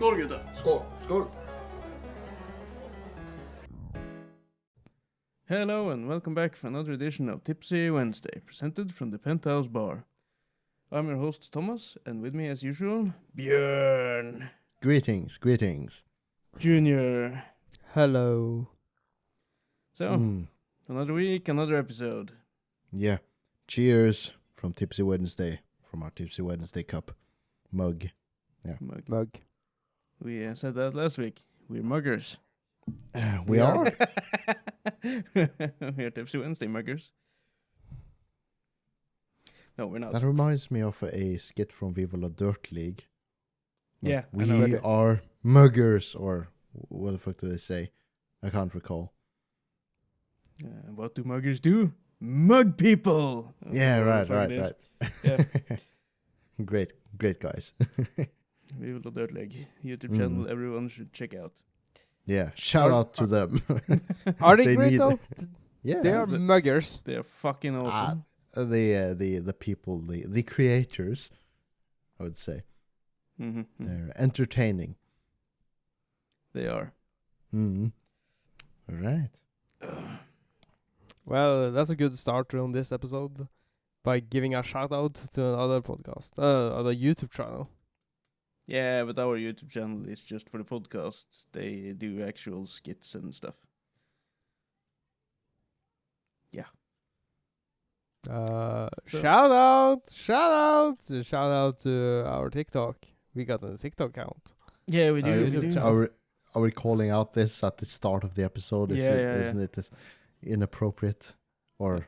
Skål gutta! Skål! Skål! Hello and welcome back for another edition of Tipsy Wednesday, presented from the Penthouse Bar. I'm your host Thomas, and with me as usual, Björn Greetings. Junior. Hello. So, another week, another episode. Yeah. Cheers from Tipsy Wednesday, from our Tipsy Wednesday cup. Mug. Yeah. Mug. We said that last week. We're muggers. We are? We are Tipsy Wednesday muggers. No, we're not. That reminds me of a skit from Viva La Dirt League. Yeah, I We know. are muggers, or what the fuck do they say? I can't recall. What do muggers do? Mug people! Yeah, Whatever right. the fuck it is. Yeah. Great guys. Viva La Dirt League YouTube Mm. channel everyone should check out. Yeah, shout out to them. Are they, They great need- though? Yeah. They are muggers. They are fucking awesome. The people, the creators, I would say. Mm-hmm. They're entertaining. They are. All right. Well, that's a good start on this episode by giving a shout out to another podcast, other YouTube channel. Yeah, but our YouTube channel is just for the podcast. They do actual skits and stuff. Shout out to our TikTok. We got a TikTok account. Yeah, we do. Our We YouTube do. channel. Are we calling out this at the start of the episode? Isn't it inappropriate? Or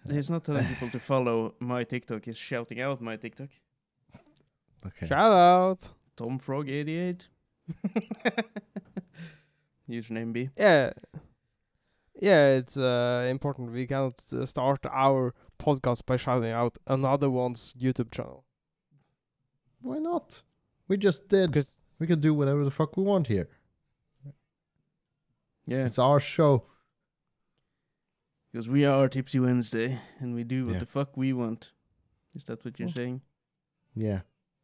He's not telling people to follow my TikTok. He's shouting out my TikTok. okay? Shout out. TomFrog88. Username B. Yeah, it's important. We cannot start our podcast by shouting out another one's YouTube channel. Why not? We just did. Because We can do whatever the fuck we want here. Yeah, It's our show. because we are Tipsy Wednesday and we do what Yeah. the fuck we want. Is that what you're saying? Yeah.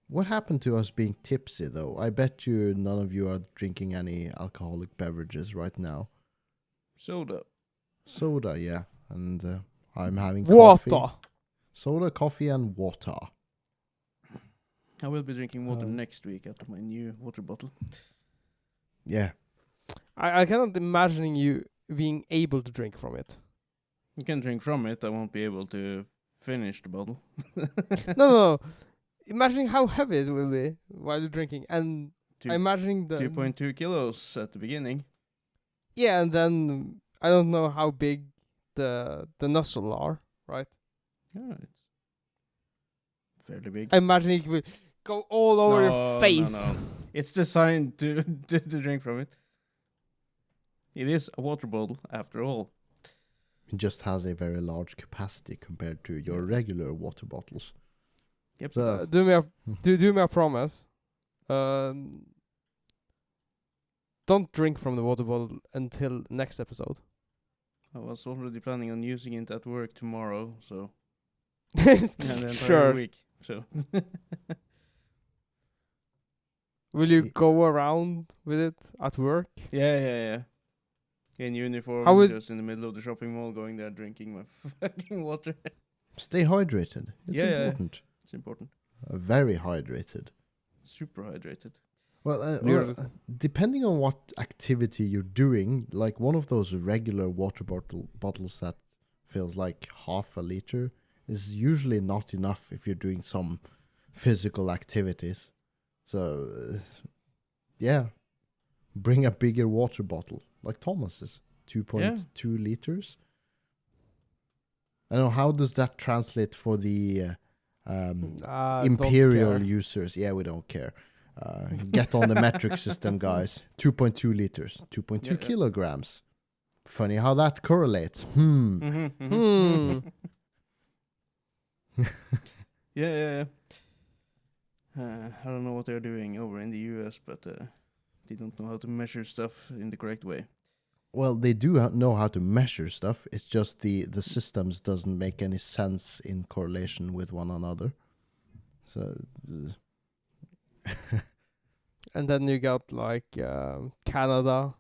What happened to us being tipsy, though? I bet you none of you are drinking any alcoholic beverages right now. Soda. Soda, yeah. And I'm having water. coffee. Soda, coffee, and water. I will be drinking water next week out of my new water bottle. Yeah. I cannot imagine you being able to drink from it. You can drink from it. I won't be able to finish the bottle. No. Imagine how heavy it will be while you're drinking, and Two- I'm imagining the 2.2 kilos at the beginning. yeah, and then I don't know how big the nostril are, right? Yeah, it's fairly big. I imagine it will go all over your face. No. It's designed to drink from it. It is a water bottle, after all. It just has a very large capacity compared to your regular water bottles. Yep. So, Do me a promise. Don't drink from the water bottle until next episode. I was already planning on using it at work tomorrow, so and the entire Sure. week. So Will you go around with it at work? yeah. In uniform, How would- just in the middle of the shopping mall, going there drinking my fucking water. stay hydrated. It's Yeah. important. It's important. Very hydrated. Super hydrated. Well, depending on what activity you're doing, like one of those regular water bottles that feels like half a liter is usually not enough if you're doing some physical activities. So, yeah, bring a bigger water bottle, like Thomas's, 2.2 liters. I don't know, how does that translate for the Don't imperial care. users? Yeah, we don't care. Get on the metric system, guys. 2.2 liters, 2.2 Yeah. kilograms. Funny how that correlates. Yeah. I don't know what they're doing over in the US, but they don't know how to measure stuff in the correct way. Well, they do know how to measure stuff. It's just the systems doesn't make any sense in correlation with one another. So And then you got like Canada,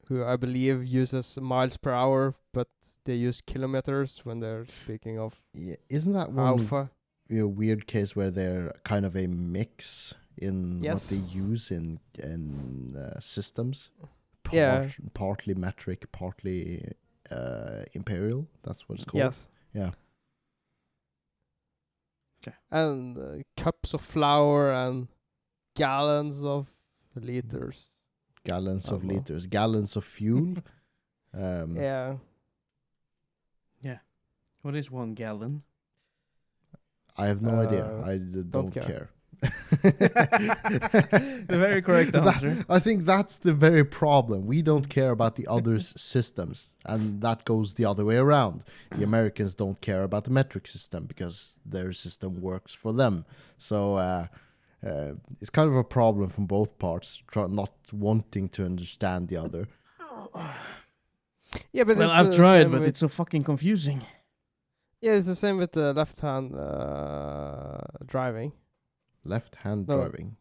who I believe uses miles per hour, but they use kilometers when they're speaking of Yeah, isn't that one alpha. weird case where they're kind of a mix in what Yes. they use in systems? Yeah. Partly metric, partly imperial. That's what it's called. Yes. Yeah. Okay. And cups of flour and gallons of liters. Gallons of Oh, well. liters, gallons of fuel. Yeah. What is 1 gallon? I have no idea. Uh, I don't care. care. The very correct answer. I think that's the very problem. We don't care about the others' systems, and that goes the other way around. The Americans don't care about the metric system because their system works for them. So it's kind of a problem from both parts, not wanting to understand the other. Yeah, but Well, it's I've the tried, same but with- it's so fucking confusing. Yeah, it's the same with the left hand driving. Left hand No. driving,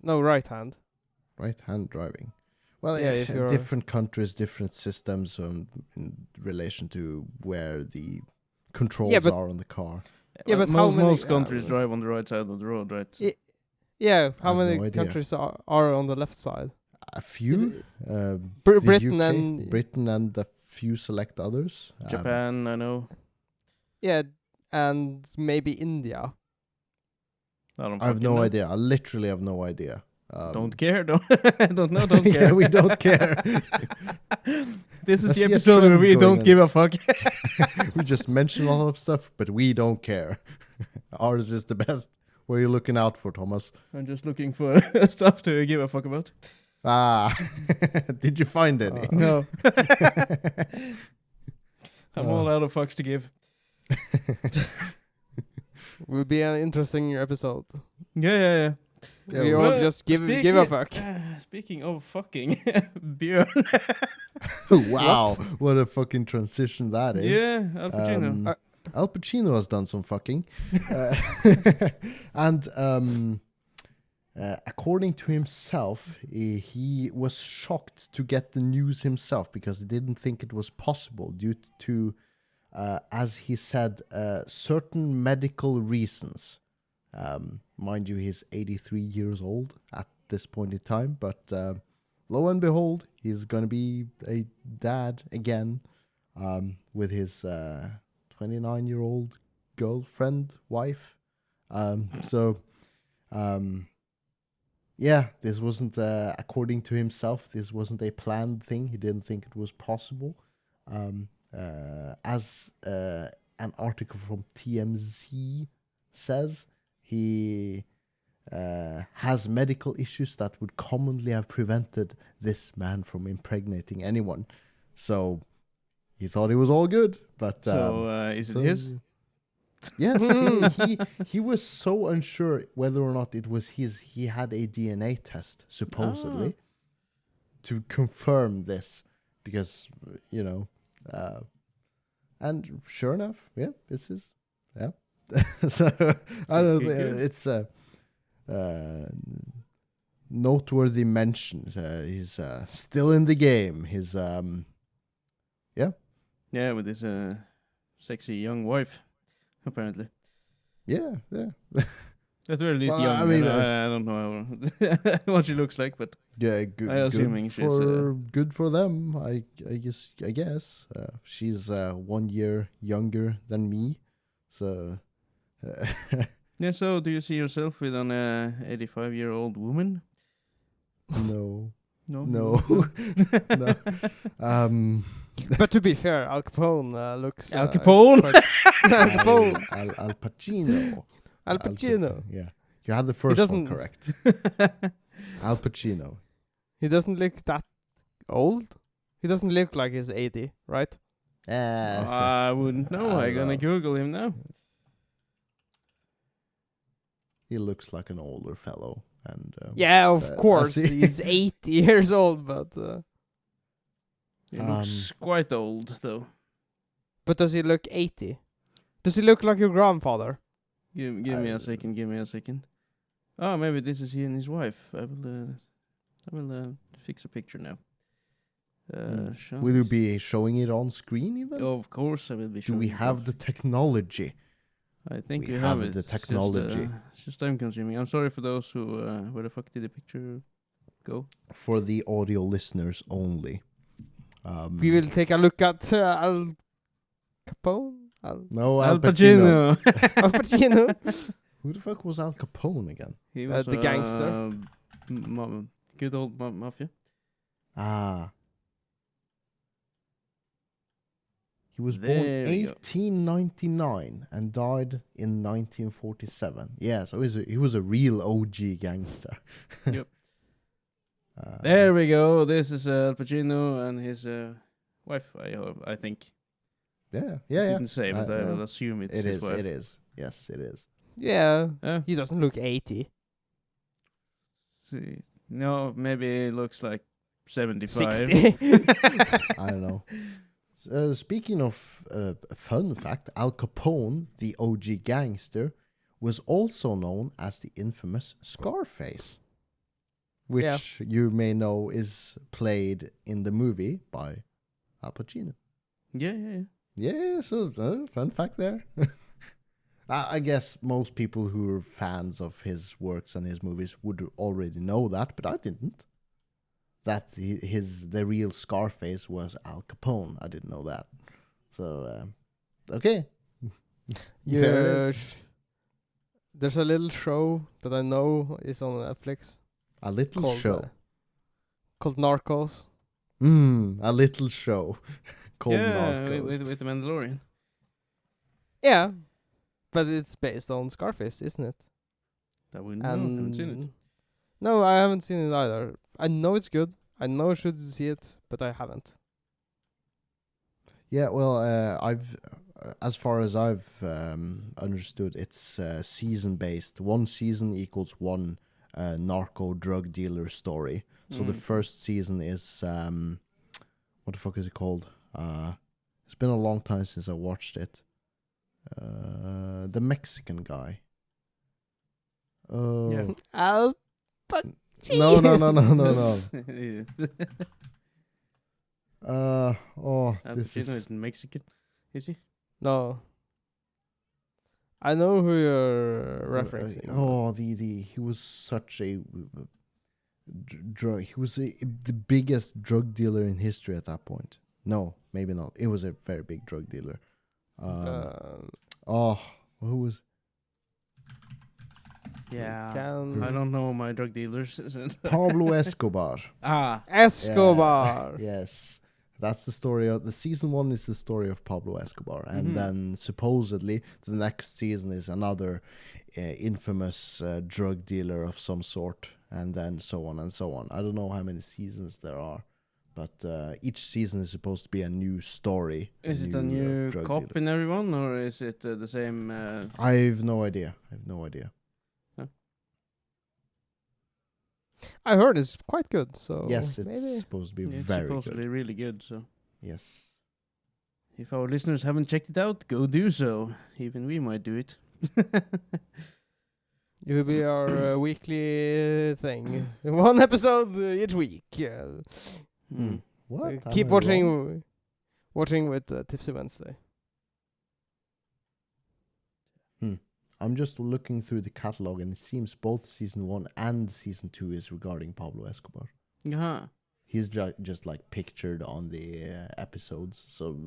No, right hand. right hand driving. Well, Yeah, if you're- different countries, different systems in relation to where the controls but- are on the car. Yeah, but how many- most countries uh, drive on the right side of the road, right? So- Yeah, how I have many no idea. countries are on the left side? A few. The Britain UK, and Britain and a few select others. Japan, I know. yeah, and maybe India. I don't. I have fucking no know. idea. I literally have no idea. Don't care. Don't don't know. Don't care. Yeah, we don't care. This is I the see a episode where trend we going don't on. give a fuck. We just mention a lot of stuff, but we don't care. Ours is the best. What are you looking out for, Thomas? I'm just looking for stuff to give a fuck about. Ah, did you find any? No. I'm all out of fucks to give. Will be an interesting episode. Yeah. Yeah, We all well, just give a fuck. Speaking of fucking, Björn. Wow, what a fucking transition that is. Yeah, Al Pacino. Al Pacino has done some fucking. And according to himself, he was shocked to get the news himself because he didn't think it was possible due to, as he said, certain medical reasons. Mind you, he's 83 years old at this point in time, but lo and behold, he's going to be a dad again with his 29-year-old girlfriend, wife. Yeah, this wasn't, according to himself, this wasn't a planned thing. He didn't think it was possible. As an article from TMZ says, he has medical issues that would commonly have prevented this man from impregnating anyone. So he thought it was all good, but Is it his? Yes, he was so unsure whether or not it was his. He had a DNA test supposedly to confirm this, because and sure enough, yeah, it's his. Yeah, so I don't Okay, think good. it's noteworthy mention. He's still in the game. He's Yeah, with his sexy young wife, apparently. yeah. At the very least, Well, young. I mean, I don't know what she looks like, but Yeah, good. assuming Good she's, good for them. I guess she's 1 year younger than me, so yeah. So, do you see yourself with an 85-year-old woman? no, No. no, no. But to be fair, Al Capone looks... Al Capone? Al Capone. Al Pacino. Al Pacino. Yeah, you had the first one doesn't- correct. Al Pacino. He doesn't look that old. He doesn't look like he's 80, right? I wouldn't know. I I'm gonna don't know. Google him now. He looks like an older fellow, and Yeah, of I course. see. He's 80 years old, but... He looks quite old, though. But does he look 80? Does he look like your grandfather? Give me a second. Give me a second. Oh, maybe this is he and his wife. I will I will fix a picture now. Will you be showing it on screen even? Of course, I will be Do showing we it have off. the technology? I think we we have have it. the technology. It's just time consuming. I'm sorry for those who. Where the fuck did the picture go? For the audio listeners only. We will take a look at Al Capone. No, Al Pacino. Al Pacino. Who the fuck was Al Capone again? He was The gangster. Good old mafia. Ah. He was born There we go. 1899 and died in 1947. Yeah, so he was a real OG gangster. Yep. There we go. This is Al Pacino and his wife. I think. Yeah. Didn't say, but I yeah. will assume it's his wife. It is. Yes, it is. Yeah. Yeah. He doesn't look 80. See. No, maybe it looks like 75. 60. I don't know. Speaking of a fun fact, Al Capone, the OG gangster, was also known as the infamous Scarface, which you may know is played in the movie by Al Pacino. Yeah. Yeah, so fun fact there. I guess most people who are fans of his works and his movies would already know that, but I didn't. That the real Scarface was Al Capone. I didn't know that. So, okay. There it is. There's a little show that I know is on Netflix. A little called, show. Called Narcos. A little show called Narcos. With the Mandalorian. Yeah. But it's based on Scarface, isn't it? That we know. I haven't seen it. No, I haven't seen it either. I know it's good. I know I should see it, but I haven't. Yeah, well, I've, as far as I've understood, it's season based. One season equals one narco drug dealer story. So the first season is what the fuck is it called? It's been a long time since I watched it. The Mexican guy. Oh. Yeah. Al No. Al This Pacino is is Mexican, is he? No. I know who you're referencing. he was such a drug. He was the biggest drug dealer in history at that point. No, maybe not. It was a very big drug dealer. Who was? Yeah. Can- I don't know my drug dealers. Pablo Escobar. Escobar. Yes. That's the story of the season 1 is the story of Pablo Escobar, and then supposedly the next season is another infamous drug dealer of some sort, and then so on and so on. I don't know how many seasons there are, but each season is supposed to be a new story. Is it a new cop dealer. in everyone, or is it the same? I've no idea. Huh? I heard it's quite good, so Yes, it's maybe. supposed to be It's very supposedly good. really good. So Yes. if our listeners haven't checked it out, go do so. Even we might do it. It will be our weekly thing. One episode each week. Yeah. What? Keep Am I wrong? watching with Tipsy Wednesday. I'm just looking through the catalog, and it seems both season 1 and season 2 is regarding Pablo Escobar. Uh-huh. He's just like pictured on the episodes. So,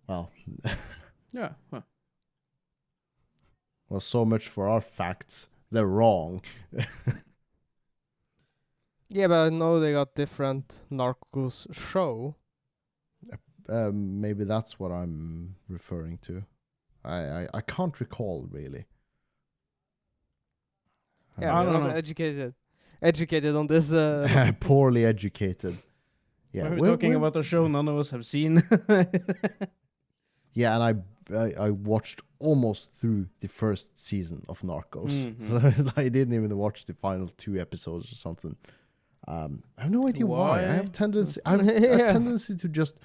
well, Yeah. Huh. well, so much for our facts. They're wrong. Yeah, but I know they got different Narcos show. Maybe that's what I'm referring to. I can't recall really. Yeah, I we're don't not know. educated on this. Poorly educated. Yeah, We're talking about a show none of us have seen. Yeah, and I watched almost through the first season of Narcos. So I didn't even watch the final 2 episodes or something. I have no idea why. I have a tendency to just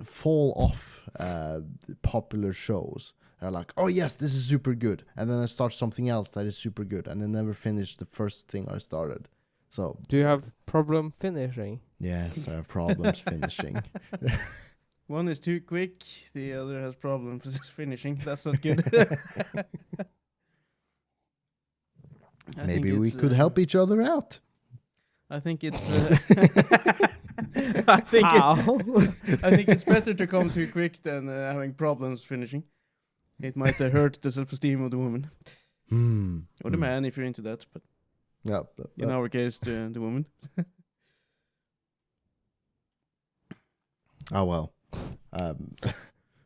fall off popular shows. They're like, oh yes, this is super good, and then I start something else that is super good, and I never finish the first thing I started. So Do you have problem finishing? yes, I have problems finishing. One is too quick, the other has problems finishing. That's not good. I Maybe think we it's, could help each other out. I think it's. I think How? I think it's better to come too quick than having problems finishing. It might hurt the self-esteem of the woman or the man if you're into that. But Yeah. in our case, the woman. Oh well.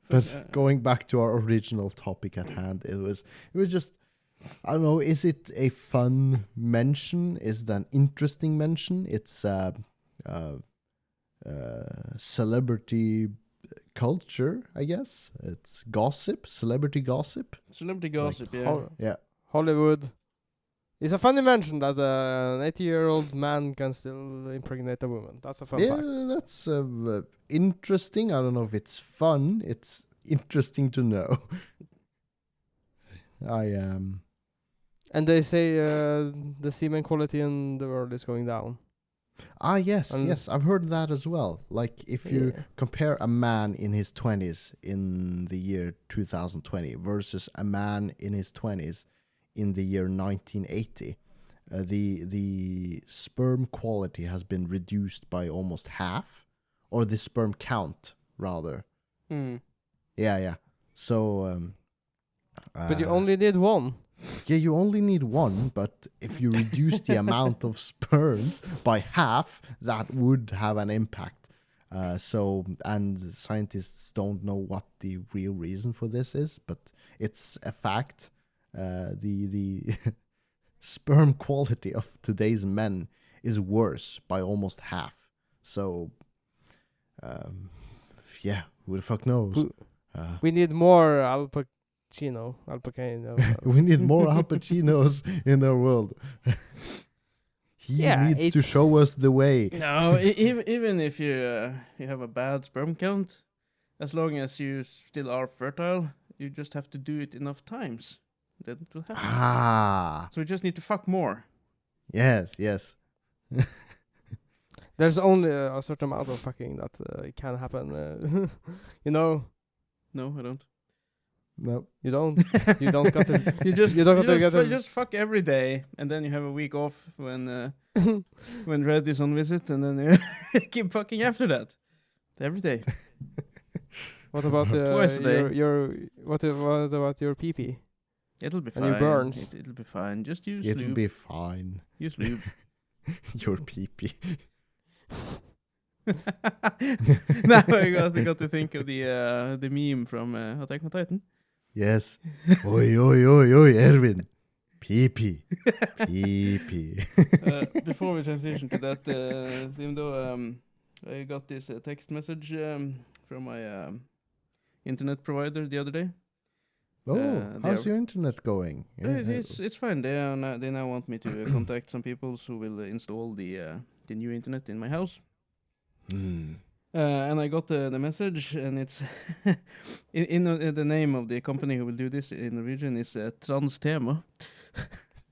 But going back to our original topic at hand, it was just, I don't know, is it a fun mention? Is it an interesting mention? It's celebrity culture, I guess. It's gossip, celebrity gossip. Celebrity gossip, yeah. Yeah. Hollywood. It's a funny mention that an 80-year-old man can still impregnate a woman. That's a fun fact. That's interesting. I don't know if it's fun. It's interesting to know. And they say the semen quality in the world is going down. Yes, yes, I've heard that as well. Like, if you compare a man in his 20s in the year 2020 versus a man in his 20s in the year 1980, the sperm quality has been reduced by almost half, or the sperm count, rather. Yeah. So, but you only need one. Yeah, you only need one, but if you reduce the amount of sperms by half, that would have an impact. And scientists don't know what the real reason for this is, but it's a fact. The sperm quality of today's men is worse by almost half. So, yeah, who the fuck knows? We need more alpacino. We need more Al Pacinos in our world. He needs to show us the way. No, even if you have a bad sperm count, as long as you still are fertile, you just have to do it enough times. That will happen. So we just need to fuck more. Yes. There's only a certain amount of fucking that can happen. You know? No, I don't. No, you don't. You don't got to. You just fuck every day, and then you have a week off when Red is on visit, and then you keep fucking after that every day. What about twice a day? What about your pee-pee? It'll be fine. And your burns. It'll be fine. Just use lube. It'll be fine. Use lube. Your pee-pee. Now I got to think of the meme from Attack on Titan. Yes. Oi, Erwin. Pee-pee. Pee-pee. Before we transition to that, even though I got this text message from my internet provider the other day. How's your internet going? It's fine. They now want me to contact some people who will install the new internet in my house. And I got the message, and it's in the name of the company who will do this in Norwegian is Transtema.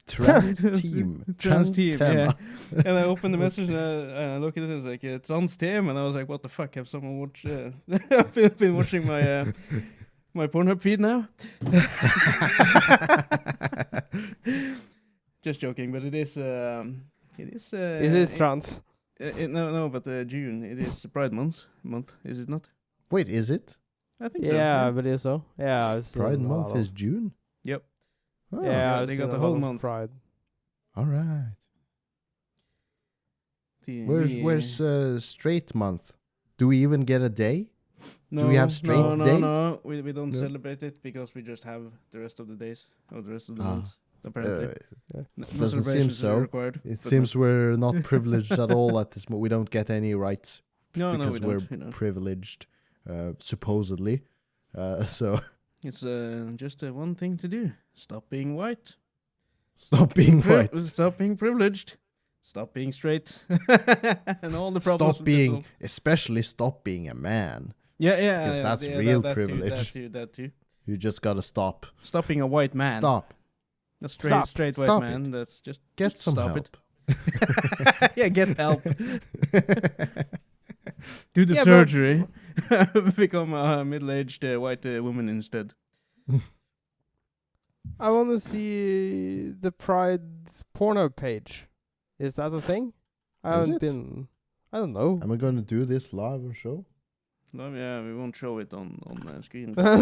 Transteam, yeah. And I opened the message and I look at it, and it's like Transteam, and I was like, what the fuck? Have someone watched? I've been watching my my Pornhub feed now. Just joking, but it is trans. No, but June. It is Pride month, is it not? Wait, is it? I think so. Yeah, I believe so. Yeah, it's Pride month is June. Yep. Oh, yeah, they got the whole month. Pride. All right. Where's straight month? Do we even get a day? No, do we have straight day? No, we don't celebrate it because we just have the rest of the days or the rest of the months. Apparently, doesn't seem so. It seems we're not privileged at all at this moment. We don't get any rights because we're privileged, supposedly. So it's just one thing to do: stop being white, stop being white, stop being privileged, stop being straight, and all the problems. Especially stop being a man. Yeah, because that's real privilege. That too. You just gotta stop. Stop being a white man. Stop. A straight white man. That's just get some stop help. it. Yeah, get help. Do the Yeah, surgery. Become a middle-aged white woman instead. I want to see the Pride Pornhub page. Is that a thing? I Is haven't it? been. I don't know. Am I going to do this live on show? No, yeah, we won't show it on screen. No.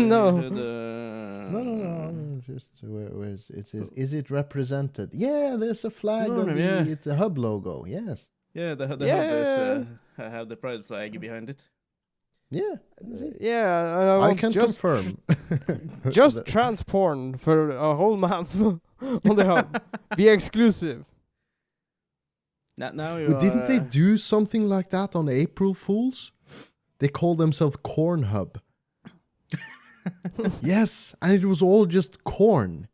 No. Just where is it? Is it represented? Yeah, there's a flag No, of the. yeah. It's a hub logo. Yes. Yeah, the hub is have the pride flag behind it. Yeah. Yeah, and I can just confirm. just trans porn for a whole month on the hub. Be exclusive. Now you Well, didn't they do something like that on April Fools? They called themselves Cornhub. Yes, and it was all just corn.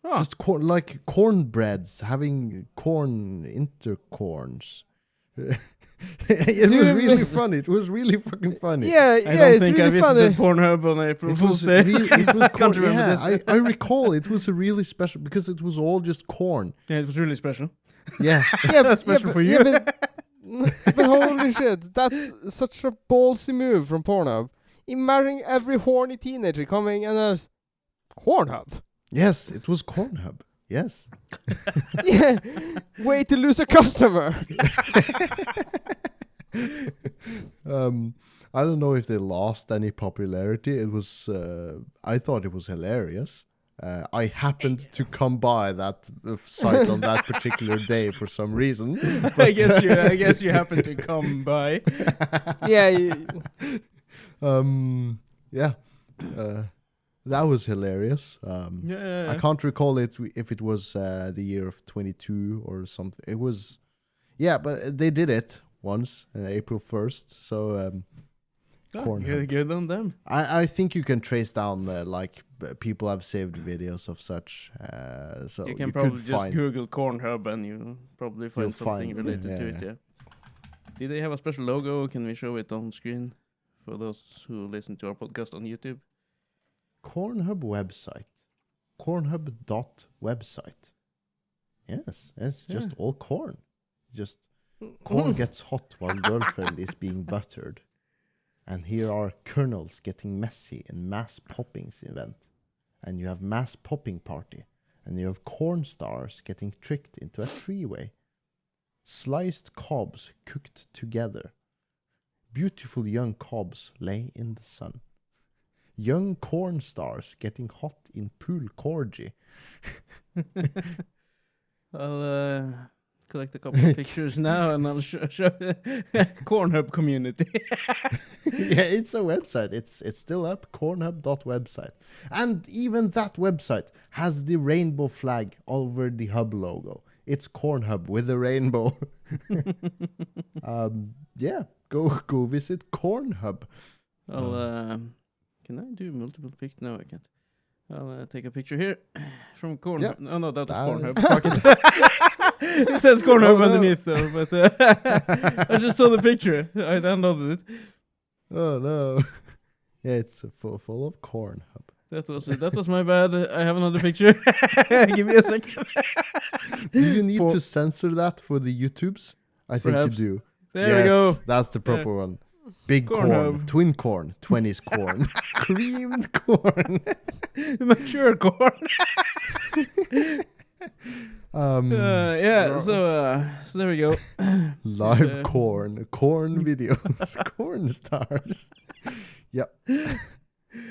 Oh. Just corn, like cornbreads, having corn intercorns. It was really funny. It was really fucking funny. Yeah, I yeah, don't it's think I really visited funny. Pornhub on April It Fool's was Day. it was Can't corn, remember yeah, this. I recall it was a really special because it was all just corn. Yeah, it was really special. Yeah. Yeah, That's special for you. Yeah, but holy shit, that's such a ballsy move from Pornhub. Imagine every horny teenager coming and there's Cornhub. Yes, it was Cornhub. Yes. Yeah, way to lose a customer. I don't know if they lost any popularity. It was I thought it was hilarious. I happened to come by that site on that particular day for some reason. I guess you happened to come by. Yeah, Yeah. That was hilarious. Yeah. I can't recall if it was the year of 22 or something. It was, yeah, but they did it once, April 1st. So Cornhub. Good on them. I think you can trace down people have saved videos of such. So You can probably could just find. Google Cornhub and you probably find You'll something find, related to it. Yeah. Did they have a special logo? Can we show it on screen for those who listen to our podcast on YouTube? Cornhub website. Cornhub.website. Yes, it's just all corn. Just corn gets hot while girlfriend is being buttered. And here are kernels getting messy in mass poppings event. And you have mass popping party. And you have corn stars getting tricked into a freeway. Sliced cobs cooked together. Beautiful young cobs lay in the sun. Young corn stars getting hot in pool corgi. I'll collect a couple of pictures now and I'll show Cornhub community. Yeah, it's a website. It's still up, cornhub.website. And even that website has the rainbow flag over the hub logo. It's Cornhub with a rainbow. Yeah, go visit Cornhub. Can I do multiple pictures? No, I can't. I'll take a picture here from Cornhub. Yep. Oh no, that was That Cornhub. Fuck it. It says Cornhub underneath though, but I just saw the picture. I downloaded it. Oh no. Yeah, it's full of Cornhub. That was my bad. I have another picture. Give me a second. Do you need to censor that for the YouTubes? I think Perhaps. you do. There we go. That's the proper one. Big corn, Cornhub. twin corn, 20s corn, creamed corn. Mature corn. Yeah. So there we go. Live corn videos, corn stars. Yep.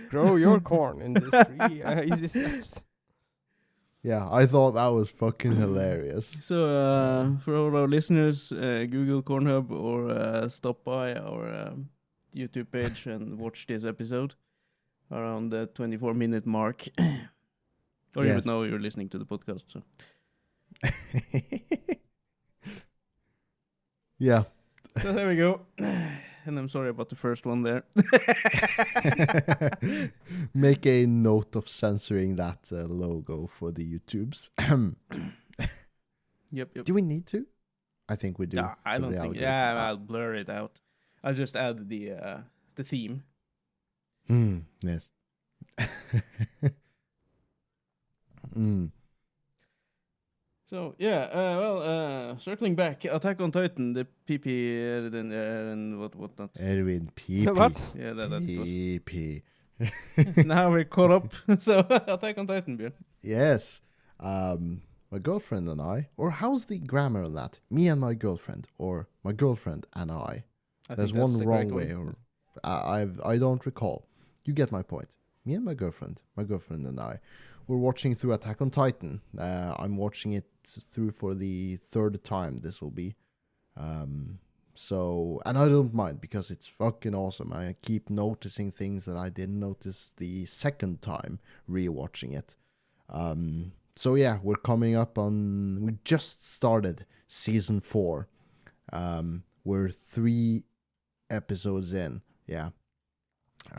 Grow your corn industry. Easy steps. Yeah, I thought that was fucking hilarious. So for all our listeners, Google Cornhub or stop by our YouTube page and watch this episode around the 24-minute mark. Or you Yes. would know you're listening to the podcast. So Yeah. So there we go. And I'm sorry about the first one there. Make a note of censoring that logo for the YouTubes. Yep. Do we need to? I think we do. No, I for don't the think. algorithm. Yeah, I'll blur it out. I'll just add the theme. Yes. So circling back, Attack on Titan, the PP and what not. Erwin PP. What? Yeah, that was. PP. Now we're caught up. So Attack on Titan, Björn. Yes. My girlfriend and I, or how's the grammar on that? Me and my girlfriend, or my girlfriend and I. There's one wrong way, or I don't recall. You get my point. Me and my girlfriend and I, we're watching through Attack on Titan. I'm watching it through for the third time. This will be. So, and I don't mind because it's fucking awesome. I keep noticing things that I didn't notice the second time rewatching it. So yeah, we're coming up on. We just started season 4. We're 3 episodes in. Yeah.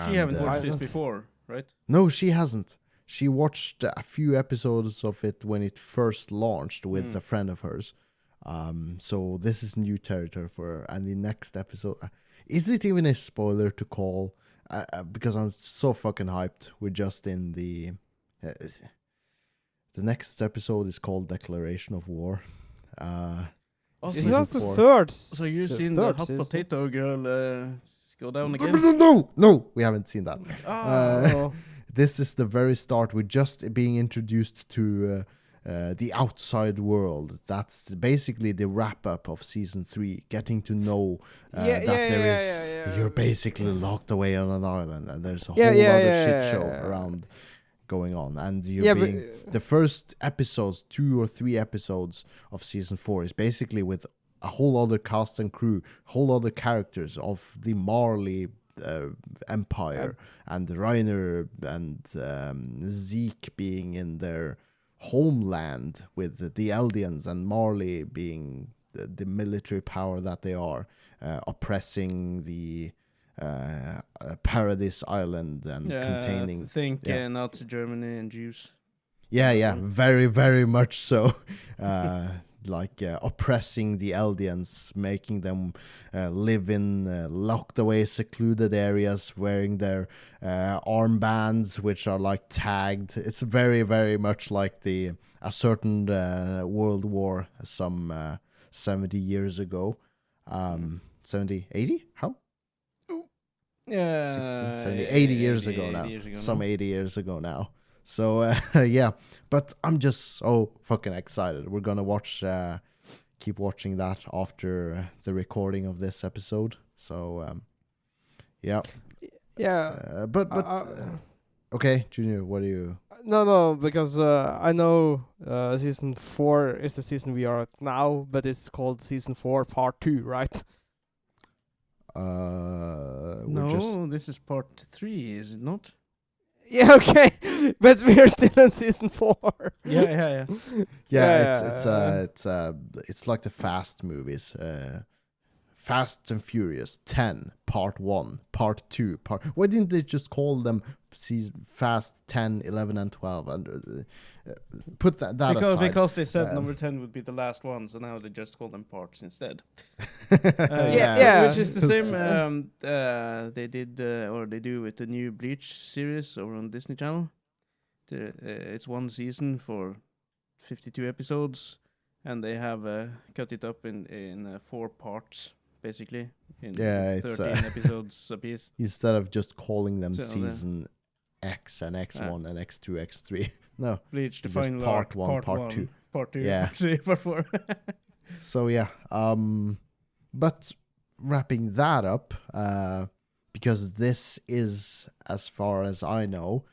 She haven't watched this before, right? No, she hasn't. She watched a few episodes of it when it first launched with a friend of hers. So this is new territory for her. And the next episode, is it even a spoiler to call? Because I'm so fucking hyped. We're just in the next episode is called Declaration of War. Is that the third? So you've seen the hot potato girl go down again? No, we haven't seen that. Oh. This is the very start. We're just being introduced to the outside world. That's basically the wrap up of season 3. Getting to know you're basically locked away on an island, and there's a whole other shit show around going on. And the first episodes, 2 or 3 episodes of season 4 is basically with a whole other cast and crew, whole other characters of the Marley Empire, and Reiner and Zeke being in their homeland with the Eldians, and Marley being the military power that they are, oppressing the Paradise Island and containing... Nazi Germany and Jews. Yeah, very, very much so. Oppressing the Eldians, making them live in locked away, secluded areas, wearing their armbands, which are like tagged. It's very, very much like a certain World War some 70 years ago. 70, 80? How? 60, 70, 80 years ago now. Some 80 years ago now. So, yeah, but I'm just so fucking excited. We're going to keep watching that after the recording of this episode. So, yeah. Yeah. Okay, Junior, what do you... No, because I know season 4 is the season we are at now, but it's called season 4 part 2, right? This is part 3, is it not? Yeah, okay, but we are still in season 4. Yeah. It's like the Fast movies. Fast and Furious 10 Part 1, Part 2. Why didn't they just call them Fast 10, 11, and 12? And put that aside. Because they said number 10 would be the last one, so now they just call them parts instead. Which is the same they did or they do with the new Bleach series over on Disney Channel. It's one season for 52 episodes, and they have cut it up in 4 parts. Basically, in 13 episodes apiece. Instead of just calling them season X and X1 and X2, X3. No. Bleach, the final part 1, part 2. Part 2, yeah. Actually, part 4. So, yeah. But wrapping that up, because this is, as far as I know,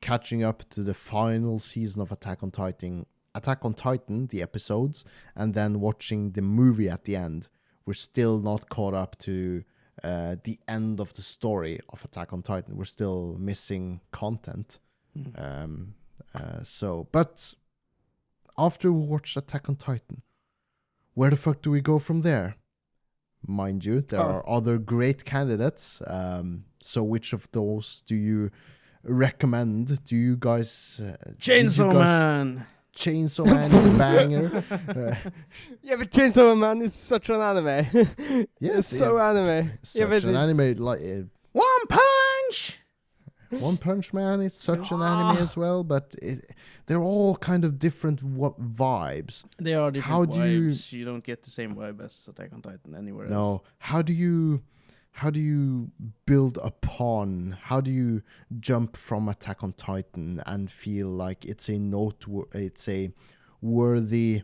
catching up to the final season of Attack on Titan, the episodes, and then watching the movie at the end. We're still not caught up to the end of the story of Attack on Titan. We're still missing content. But after we watch Attack on Titan, where the fuck do we go from there? Mind you, there are other great candidates. So which of those do you recommend? Do you guys... Chainsaw Man! Chainsaw Man is a banger. Yeah, but Chainsaw Man is such an anime. Yes, it's so anime. Such an anime, like One Punch. One Punch Man is such an anime as well, but they're all kind of different vibes. They are different How do you- vibes. You don't get the same vibe as Attack on Titan anywhere else. No, how do you build upon? How do you jump from Attack on Titan and feel like it's a worthy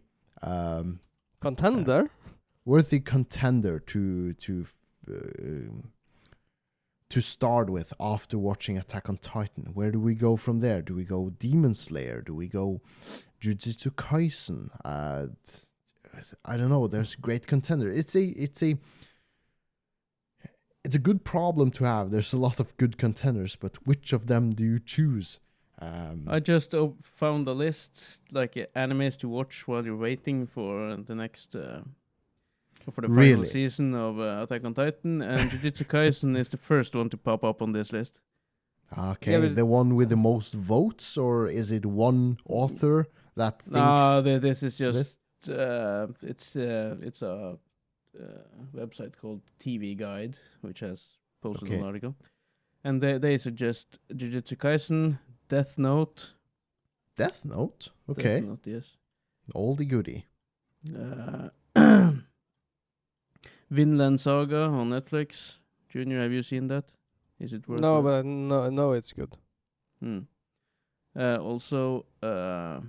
Contender? worthy contender to start with after watching Attack on Titan? Where do we go from there? Do we go Demon Slayer? Do we go Jujutsu Kaisen? I don't know. There's great contender. It's a good problem to have. There's a lot of good contenders, but which of them do you choose? I just found a list like animes to watch while you're waiting for the next. For the final Really? season of Attack on Titan, and Jujutsu Kaisen is the first one to pop up on this list. Okay, Yeah, but- the one with the most votes, or is it one author that thinks No, this is just this? it's a website called TV Guide, which has posted Okay. an article, and they suggest Jujutsu Kaisen, Death Note. Death Note? Okay, Death Note, yes. oldie goodie. Vinland Saga on Netflix. Junior, have you seen that? Is it worth No, it? but no, it's good. Also, a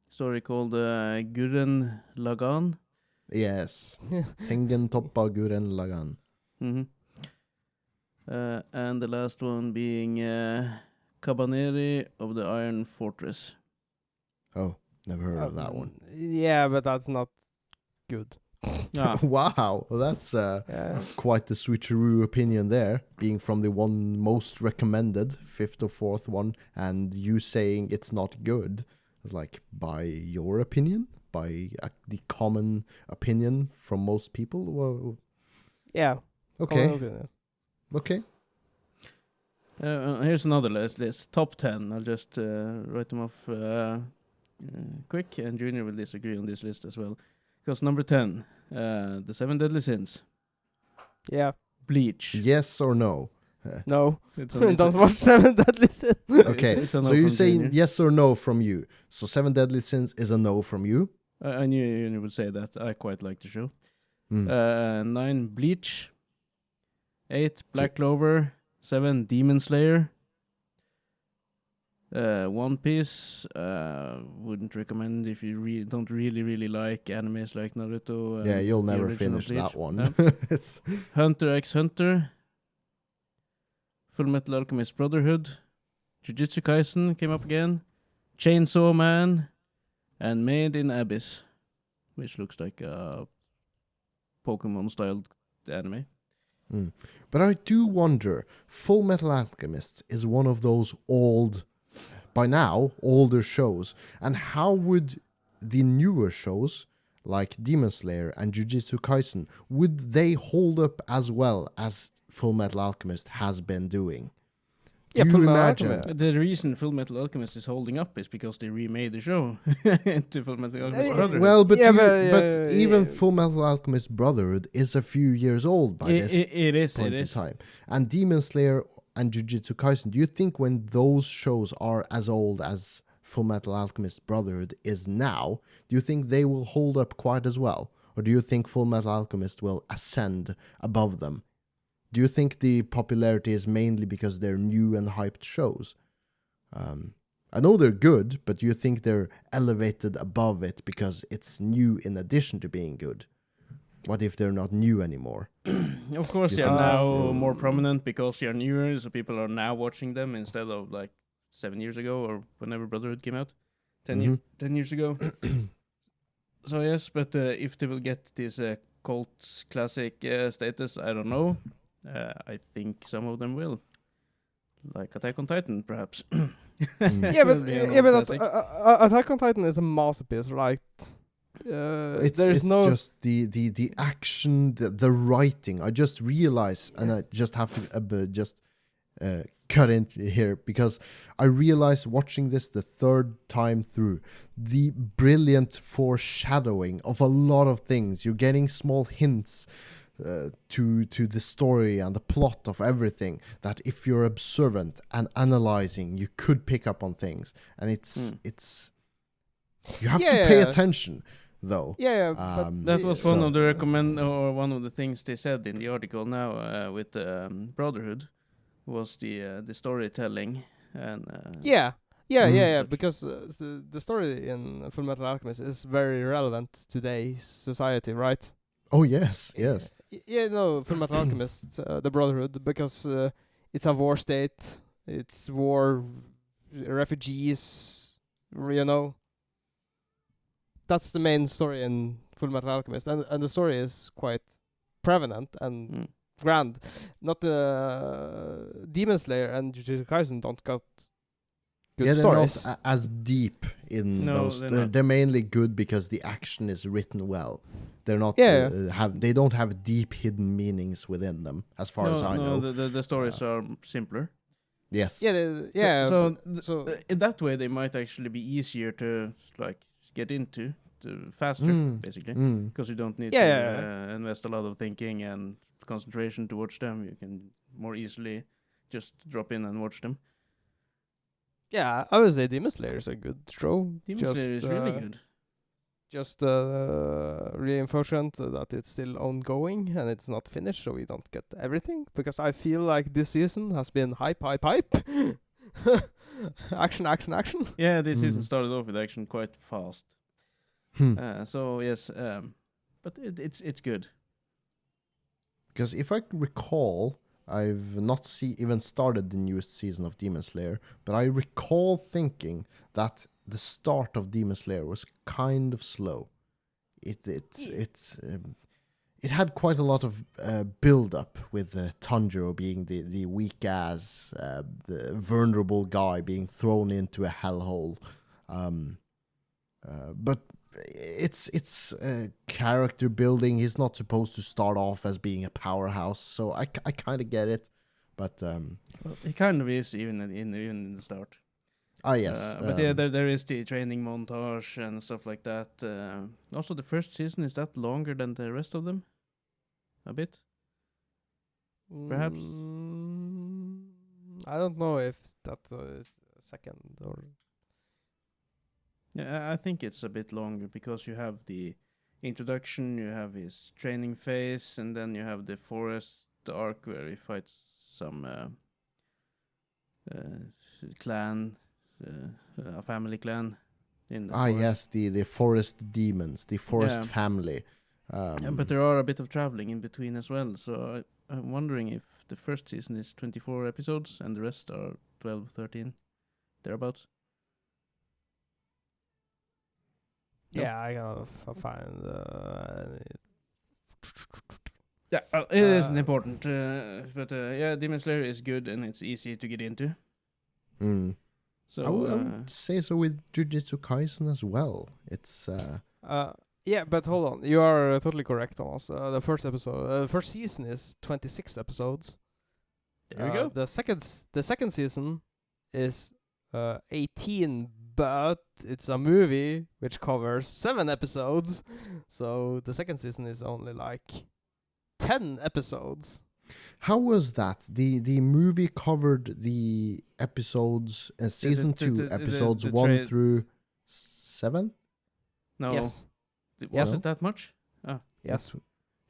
story called Gurren Lagann. Yes, Tengen Toppa Guren Lagan. Mm-hmm. And the last one being Cabaneri of the Iron Fortress. Oh, never heard of that one. Yeah, but that's not good. Ah, Wow, well, that's Yeah. quite the switcheroo opinion there, being from the one most recommended, fifth or fourth one, and you saying it's not good. It's like, by your opinion? By the common opinion from most people? Well, Yeah. okay, common opinion. okay. here's another list. Top 10. I'll just write them off quick, and Junior will disagree on this list as well. Because number 10, The Seven Deadly Sins. Yeah. Bleach. Yes or no? No. It's Don't watch Seven Deadly Sins. Okay, it's a no so you're from saying Junior. yes or no from you. So Seven Deadly Sins is a no from you. I knew Junior would say that. I quite like the show. Hmm. 9, Bleach. 8, Black Clover. 7, Demon Slayer. One Piece. Wouldn't recommend if you don't really like animes like Naruto. Yeah, you'll the never original finish Bleach. that one. No? It's Hunter x Hunter. Full Metal Alchemist Brotherhood. Jujutsu Kaisen came up again. Chainsaw Man. And Made in Abyss. Which looks like a Pokemon-styled anime. Mm. But I do wonder, Full Metal Alchemist is one of those older shows, and how would the newer shows, like Demon Slayer and Jujutsu Kaisen, would they hold up as well as Full Metal Alchemist has been doing? Yeah, Do you Full Metal imagine? Alchemist. The reason Full Metal Alchemist is holding up is because they remade the show into Full Metal Alchemist Brotherhood. Well, but, Yeah, but even yeah. Full Metal Alchemist Brotherhood is a few years old by this it is. point in time. And Demon Slayer and Jujutsu Kaisen, do you think when those shows are as old as Full Metal Alchemist Brotherhood is now, do you think they will hold up quite as well? Or do you think Full Metal Alchemist will ascend above them? Do you think the popularity is mainly because they're new and hyped shows? I know they're good, but do you think they're elevated above it because it's new in addition to being good? What if they're not new anymore? Of course, You they are think- now more prominent because they are newer, so people are now watching them instead of like 7 years ago or whenever Brotherhood came out, 10 years ago. So yes, but if they will get this cult classic status, I don't know. I think some of them will, like Attack on Titan, perhaps. Yeah, but Will be an yeah, but old classic. Attack on Titan is a masterpiece, right? There's It's no just the action, the writing. I just realized, and I just have to cut in here because I realized watching this the third time through the brilliant foreshadowing of a lot of things. You're getting small hints to the story and the plot of everything, that if you're observant and analyzing, you could pick up on things, and it's you have to pay attention though. That was one of the one of the things they said in the article now with Brotherhood was the storytelling and because the story in Full Metal Alchemist is very relevant to today's society, right? Oh yes. Full Metal Alchemist, the Brotherhood, because it's a war state, it's war, refugees, That's the main story in Full Metal Alchemist, and the story is quite prevalent and grand. Not Demon Slayer and Jujutsu Kaisen don't got good stories. They're not as deep in those. They're mainly good because the action is written well. They're not they don't have deep hidden meanings within them, as far as I know. The stories are simpler. Yes. So in that way, they might actually be easier to get into faster, basically, because you don't need to invest a lot of thinking and concentration to watch them. You can more easily just drop in and watch them. Yeah, I would say Demon Slayer is a good show. Demon Slayer is really good. Just reinforcement that it's still ongoing and it's not finished, so we don't get everything. Because I feel like this season has been hype. action. Yeah, this season started off with action quite fast. So yes, but it's good. Because if I recall, I've not even started the newest season of Demon Slayer, but I recall thinking that the start of Demon Slayer was kind of slow. It had quite a lot of build up with Tanjiro being the weak ass, the vulnerable guy being thrown into a hellhole. But it's character building. He's not supposed to start off as being a powerhouse, so I kind of get it, but it kind of is even in the start. Yes, but yeah, there is the training montage and stuff like that. Also, the first season, is that longer than the rest of them? A bit, perhaps. I don't know if that is second or. Yeah, I think it's a bit longer because you have the introduction, you have his training phase, and then you have the forest arc where he fights some clan, a family clan. In the forest. Yes, the forest demons, the forest family. But there are a bit of traveling in between as well, so I'm wondering if the first season is 24 episodes and the rest are 12, 13, thereabouts. Yeah, I gotta find. Yeah, it isn't important, but Demon Slayer is good and it's easy to get into. So I would say so with Jujutsu Kaisen as well. It's yeah, but hold on, you are totally correct, Thomas. The first season is 26 episodes. There we go. The second season is 18. But it's a movie which covers 7 episodes, so the second season is only 10 episodes. How was that? The movie covered the episodes, season 2 episodes 1 through 7? No. Yes. Was it that much? Yes.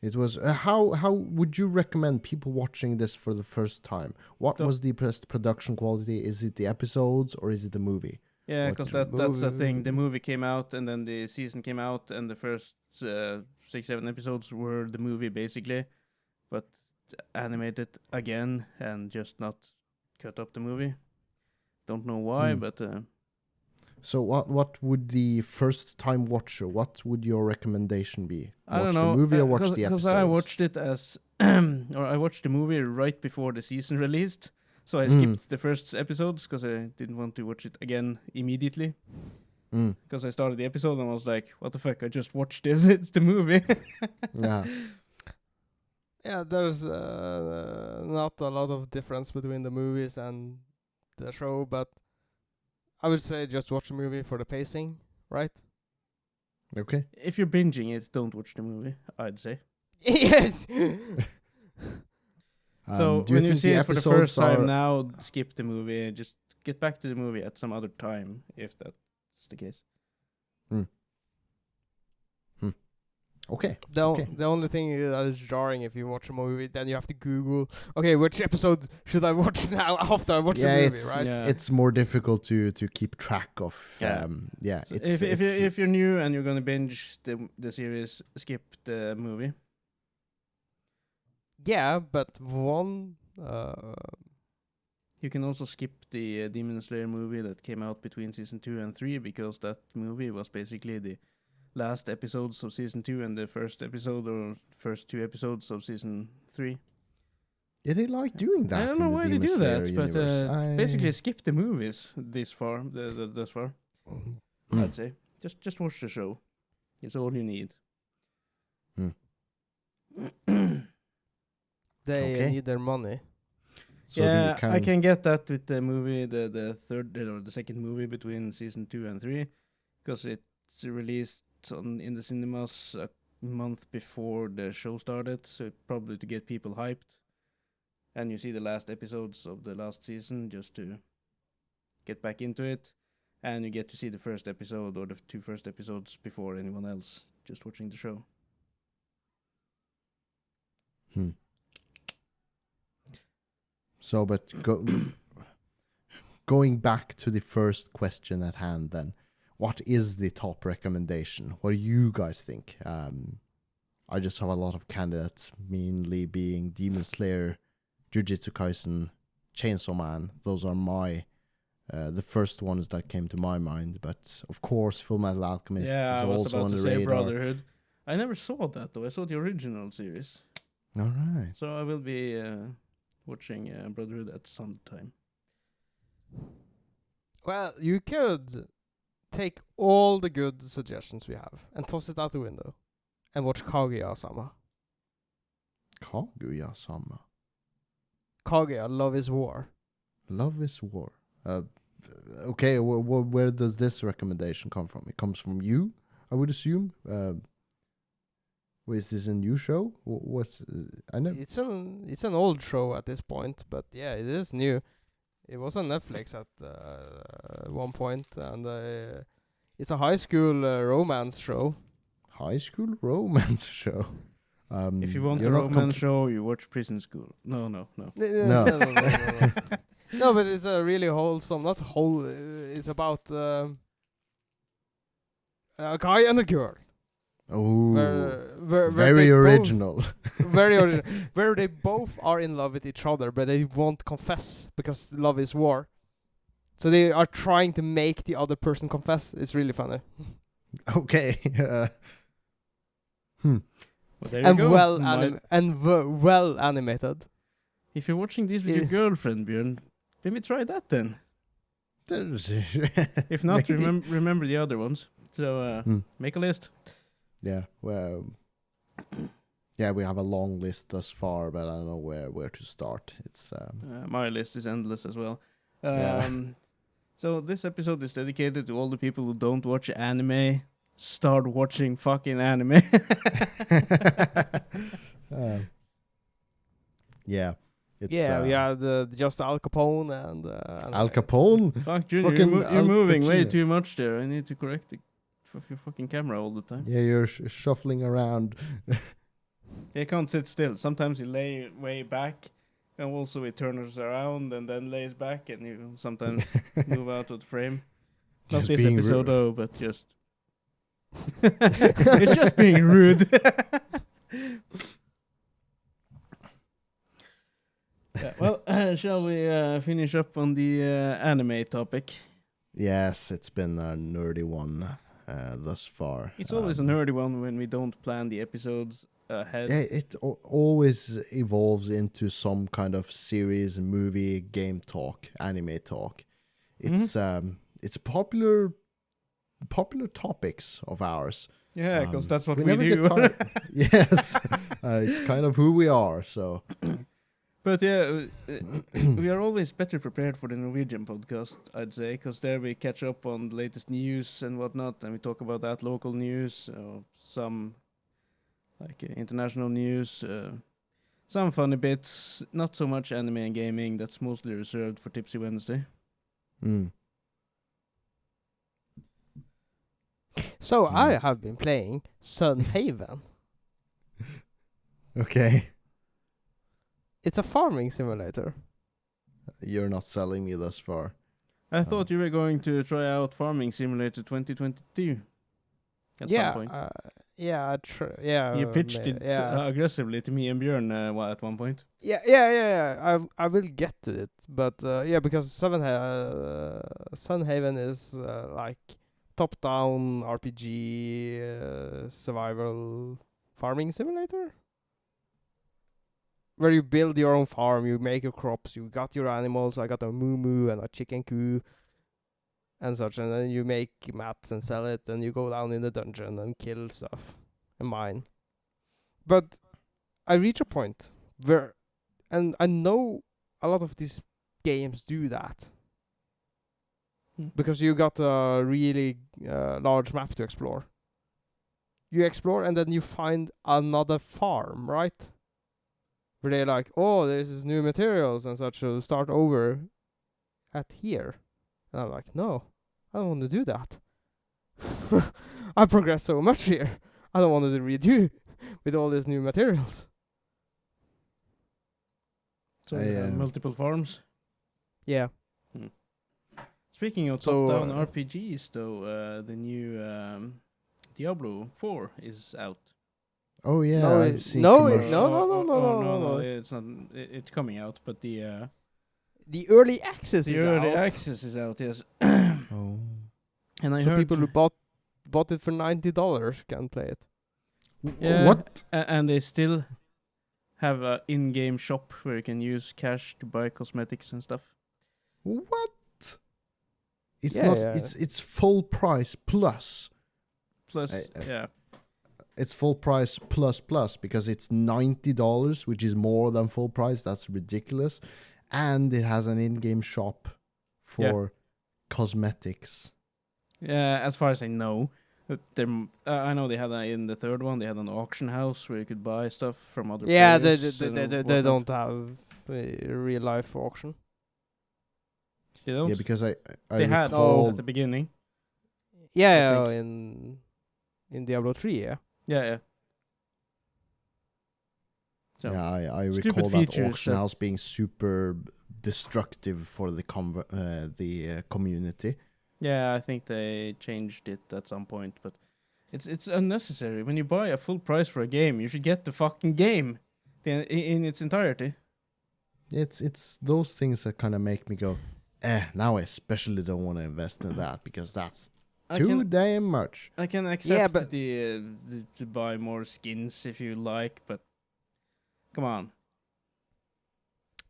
It was. How would you recommend people watching this for the first time? What was the best production quality? Is it the episodes or is it the movie? Yeah, because that's the thing. The movie came out, and then the season came out, and the first 6-7 episodes were the movie, basically, but animated again, and just not cut up the movie. Don't know why, but... So what would the first-time watcher, what would your recommendation be? I don't know. Watch the movie or watch the episodes? Because I watched it as... or I watched the movie right before the season released. So I skipped the first episodes because I didn't want to watch it again immediately. Because I started the episode and I was like, what the fuck, I just watched this. It's the movie. Yeah. Yeah, there's not a lot of difference between the movies and the show, but I would say just watch the movie for the pacing, right? Okay. If you're binging it, don't watch the movie, I'd say. Yes. So do you when you think see the it for the episodes first time are- now, skip the movie. Just get back to the movie at some other time, if that's the case. Okay. The Okay. the only thing that is jarring if you watch a movie, then you have to Google, okay, which episode should I watch now after I watch the movie, right? Yeah. It's more difficult to keep track of. Yeah. So It's if you're new and you're gonna binge the series, skip the movie. Yeah, but one. You can also skip the Demon Slayer movie that came out between season 2 and 3, because that movie was basically the last episodes of season 2 and the first episode or first 2 episodes of season 3. Yeah, they like doing that. I don't know in the why they Demon do Slayer that, universe. but basically skip the movies this far. Thus far, I'd say just watch the show. It's all you need. They need their money. So yeah, I can get that with the movie, the third or the second movie between season 2 and 3, because it's released in the cinemas a month before the show started, so probably to get people hyped. And you see the last episodes of the last season just to get back into it, and you get to see the first episode or the 2 first episodes before anyone else just watching the show. So, but going back to the first question at hand, then, what is the top recommendation? What do you guys think? I just have a lot of candidates, mainly being Demon Slayer, Jujutsu Kaisen, Chainsaw Man. Those are my the first ones that came to my mind. But of course, Fullmetal Alchemist Yeah, is I was also about on to the say radar. Brotherhood. I never saw that though. I saw the original series, All right. so I will be watching Brotherhood at some time. Well, you could take all the good suggestions we have and toss it out the window and watch Kaguya-sama. Kaguya-sama. Kaguya, Love is War. Love is War. Okay, where does this recommendation come from? It comes from you, I would assume. Is this a new show? What's I know It's an old show at this point, but yeah, it is new. It was on Netflix at one point, and it's a high school romance show. high school romance show. If you want a you're not romance show, you watch Prison School. No. No. No, but it's a really wholesome. Not whole. It's about a guy and a girl. Oh, Where very they original. very original. Where they both are in love with each other, but they won't confess because love is war. So they are trying to make the other person confess. It's really funny. Okay. Well, there And you go. well animated. If you're watching this with your Yeah. girlfriend, Björn, maybe try that then. If not, Maybe. remember the other ones. So make a list. Yeah, well, yeah, we have a long list thus far, but I don't know where to start. It's My list is endless as well. Yeah. So this episode is dedicated to all the people who don't watch anime. Start watching fucking anime. yeah, it's We had just Al Capone and Al Capone. Fuck, Junior, Fucking you're Al moving way Pacino. too much there. I need to correct your fucking camera all the time. Yeah, you're shuffling around. You can't sit still. Sometimes you lay way back, and also it turns around and then lays back, and you sometimes move out of the frame. Not Just this being episode rude. though, but just it's just being rude. Yeah, well, shall we finish up on the anime topic? Yes, it's been a nerdy one thus far. It's always a nerdy one when we don't plan the episodes ahead. Yeah, it always evolves into some kind of series, movie, game talk, anime talk. It's popular topics of ours. Yeah, because that's what we we never do. get tired. Yes, it's kind of who we are. So, But yeah, we are always better prepared for the Norwegian podcast, I'd say, because there we catch up on the latest news and whatnot, and we talk about that local news, some like international news, some funny bits, not so much anime and gaming. That's mostly reserved for Tipsy Wednesday. So I have been playing Sunhaven. Okay. It's a farming simulator. You're not selling me thus far. I thought you were going to try out Farming Simulator 2022 at some point. You pitched it aggressively to me and Björn at one point. Yeah. I will get to it, but because Sunhaven is like top-down RPG survival farming simulator, where you build your own farm, you make your crops, you got your animals. I got a moo and a chicken coo and such, and then you make mats and sell it, and you go down in the dungeon and kill stuff and mine. But I reach a point where, and I know a lot of these games do that, because you got a really large map to explore. You explore and then you find another farm, right? Where they're like, oh, there's this new materials and such, so start over at here. And I'm like, no, I don't want to do that. I progressed so much here. I don't want to redo with all these new materials. So multiple farms? Yeah. Speaking of top-down RPGs, though, the new Diablo 4 is out. Oh yeah, no, I've seen no, it's not. It's coming out, but the early access is out. The early access is out, yes. Oh. And I so heard people who bought it for $90 can play it. Yeah, what? And they still have a in-game shop where you can use cash to buy cosmetics and stuff. What? It's not. It's full price plus. Plus, yeah. It's full price plus because it's $90, which is more than full price. That's ridiculous. And it has an in-game shop for cosmetics. Yeah, as far as I know. I know they had in the third one, they had an auction house where you could buy stuff from other players. They don't have a real life auction. They don't? Yeah, because I they had at the beginning. Yeah, in Diablo 3, yeah. Yeah. So yeah, I recall that auction house being super destructive for the community. Yeah, I think they changed it at some point, but it's unnecessary. When you buy a full price for a game, you should get the fucking game in its entirety. It's those things that kind of make me go, now I especially don't want to invest in that because that's too damn much. I can accept the to buy more skins if you like, but come on.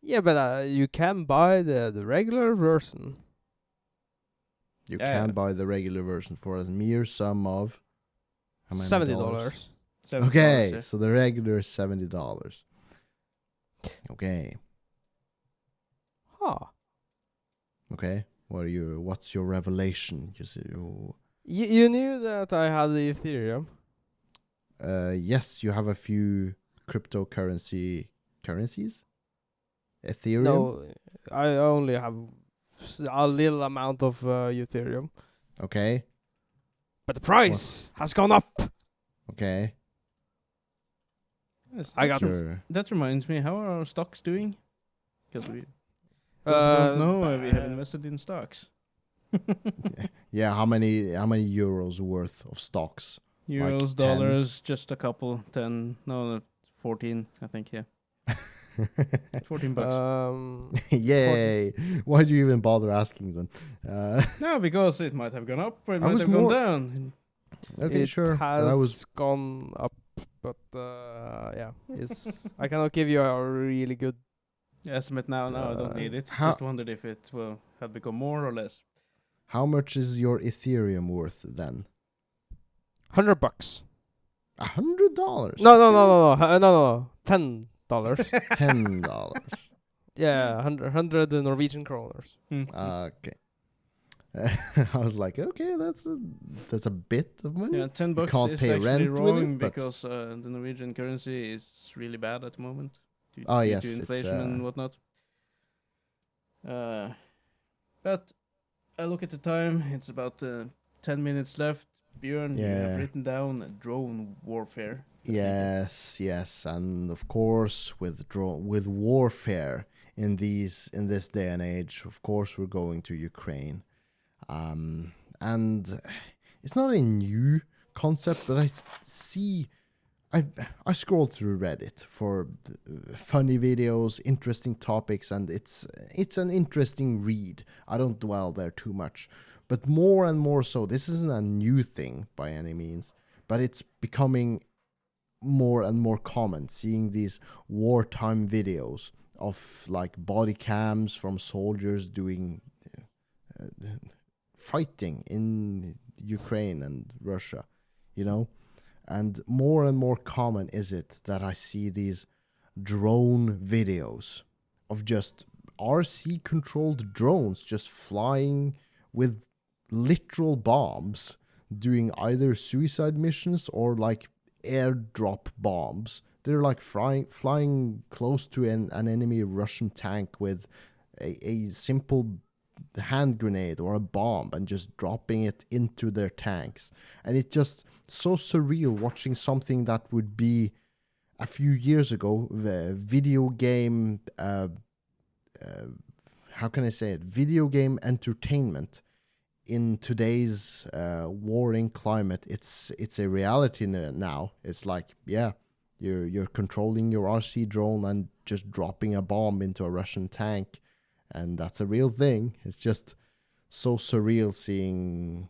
Yeah, but you can buy the regular version. You can buy the regular version for a mere sum of how many $70. Okay, yeah. so the regular is $70. Okay. Huh. Okay. What's your revelation? You knew that I had the Ethereum? Yes, you have a few currencies? Ethereum? No, I only have a little amount of Ethereum. Okay. But the price has gone up. Okay. Yes, I got that reminds me, how are our stocks doing? Because we don't know we have invested in stocks. Yeah, how many euros worth of stocks? Euros, like dollars, just a couple, 14, I think, yeah. $14. Yay! 14. Why do you even bother asking then? No, because it might have gone up or it might have gone down. Okay, sure. It has gone up, but yeah, I cannot give you a really good estimate now. No, I don't need it. Just wondered if it had become more or less. How much is your Ethereum worth then? $100. $100? No. $10. $10. Yeah, 100 Norwegian kroners. Okay. I was like, okay, that's a bit of money. Yeah, $10 can't is pay actually rent with wrong it, but- because the Norwegian currency is really bad at the moment due, Oh, due yes, to it's, inflation and whatnot. But I look at the time; it's about 10 minutes left. Björn, you have Yeah. written down drone warfare. Yes, and of course with warfare in this day and age, of course we're going to Ukraine, and it's not a new concept, but I scrolled through Reddit for funny videos, interesting topics, and it's an interesting read. I don't dwell there too much, but more and more so. This isn't a new thing by any means, but it's becoming more and more common, seeing these wartime videos of like body cams from soldiers doing fighting in Ukraine and Russia, you know. And more common is it that I see these drone videos of just RC controlled drones just flying with literal bombs, doing either suicide missions or like airdrop bombs. They're like flying close to an enemy Russian tank with a simple hand grenade or a bomb and just dropping it into their tanks. And it's just so surreal watching something that would be a few years ago, the video game, how can I say it? Video game entertainment. In today's warring climate, it's a reality now. It's like, yeah, you're controlling your RC drone and just dropping a bomb into a Russian tank, and that's a real thing. It's just so surreal seeing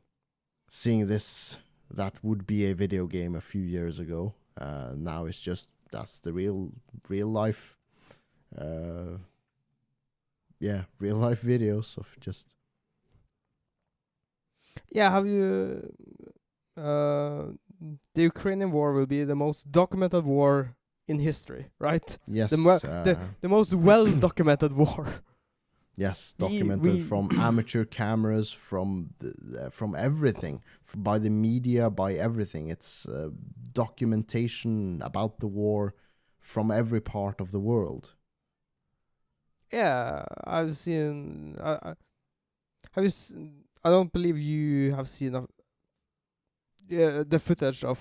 this that would be a video game a few years ago. Now it's just that's the real life. Real life videos of just. Yeah, have you? The Ukrainian War will be the most documented war in history, right? Yes. The most well documented war. Yes, documented from amateur cameras, from everything, by the media, by everything. It's documentation about the war from every part of the world. Yeah, I've seen. Have you? I don't believe you have seen the footage of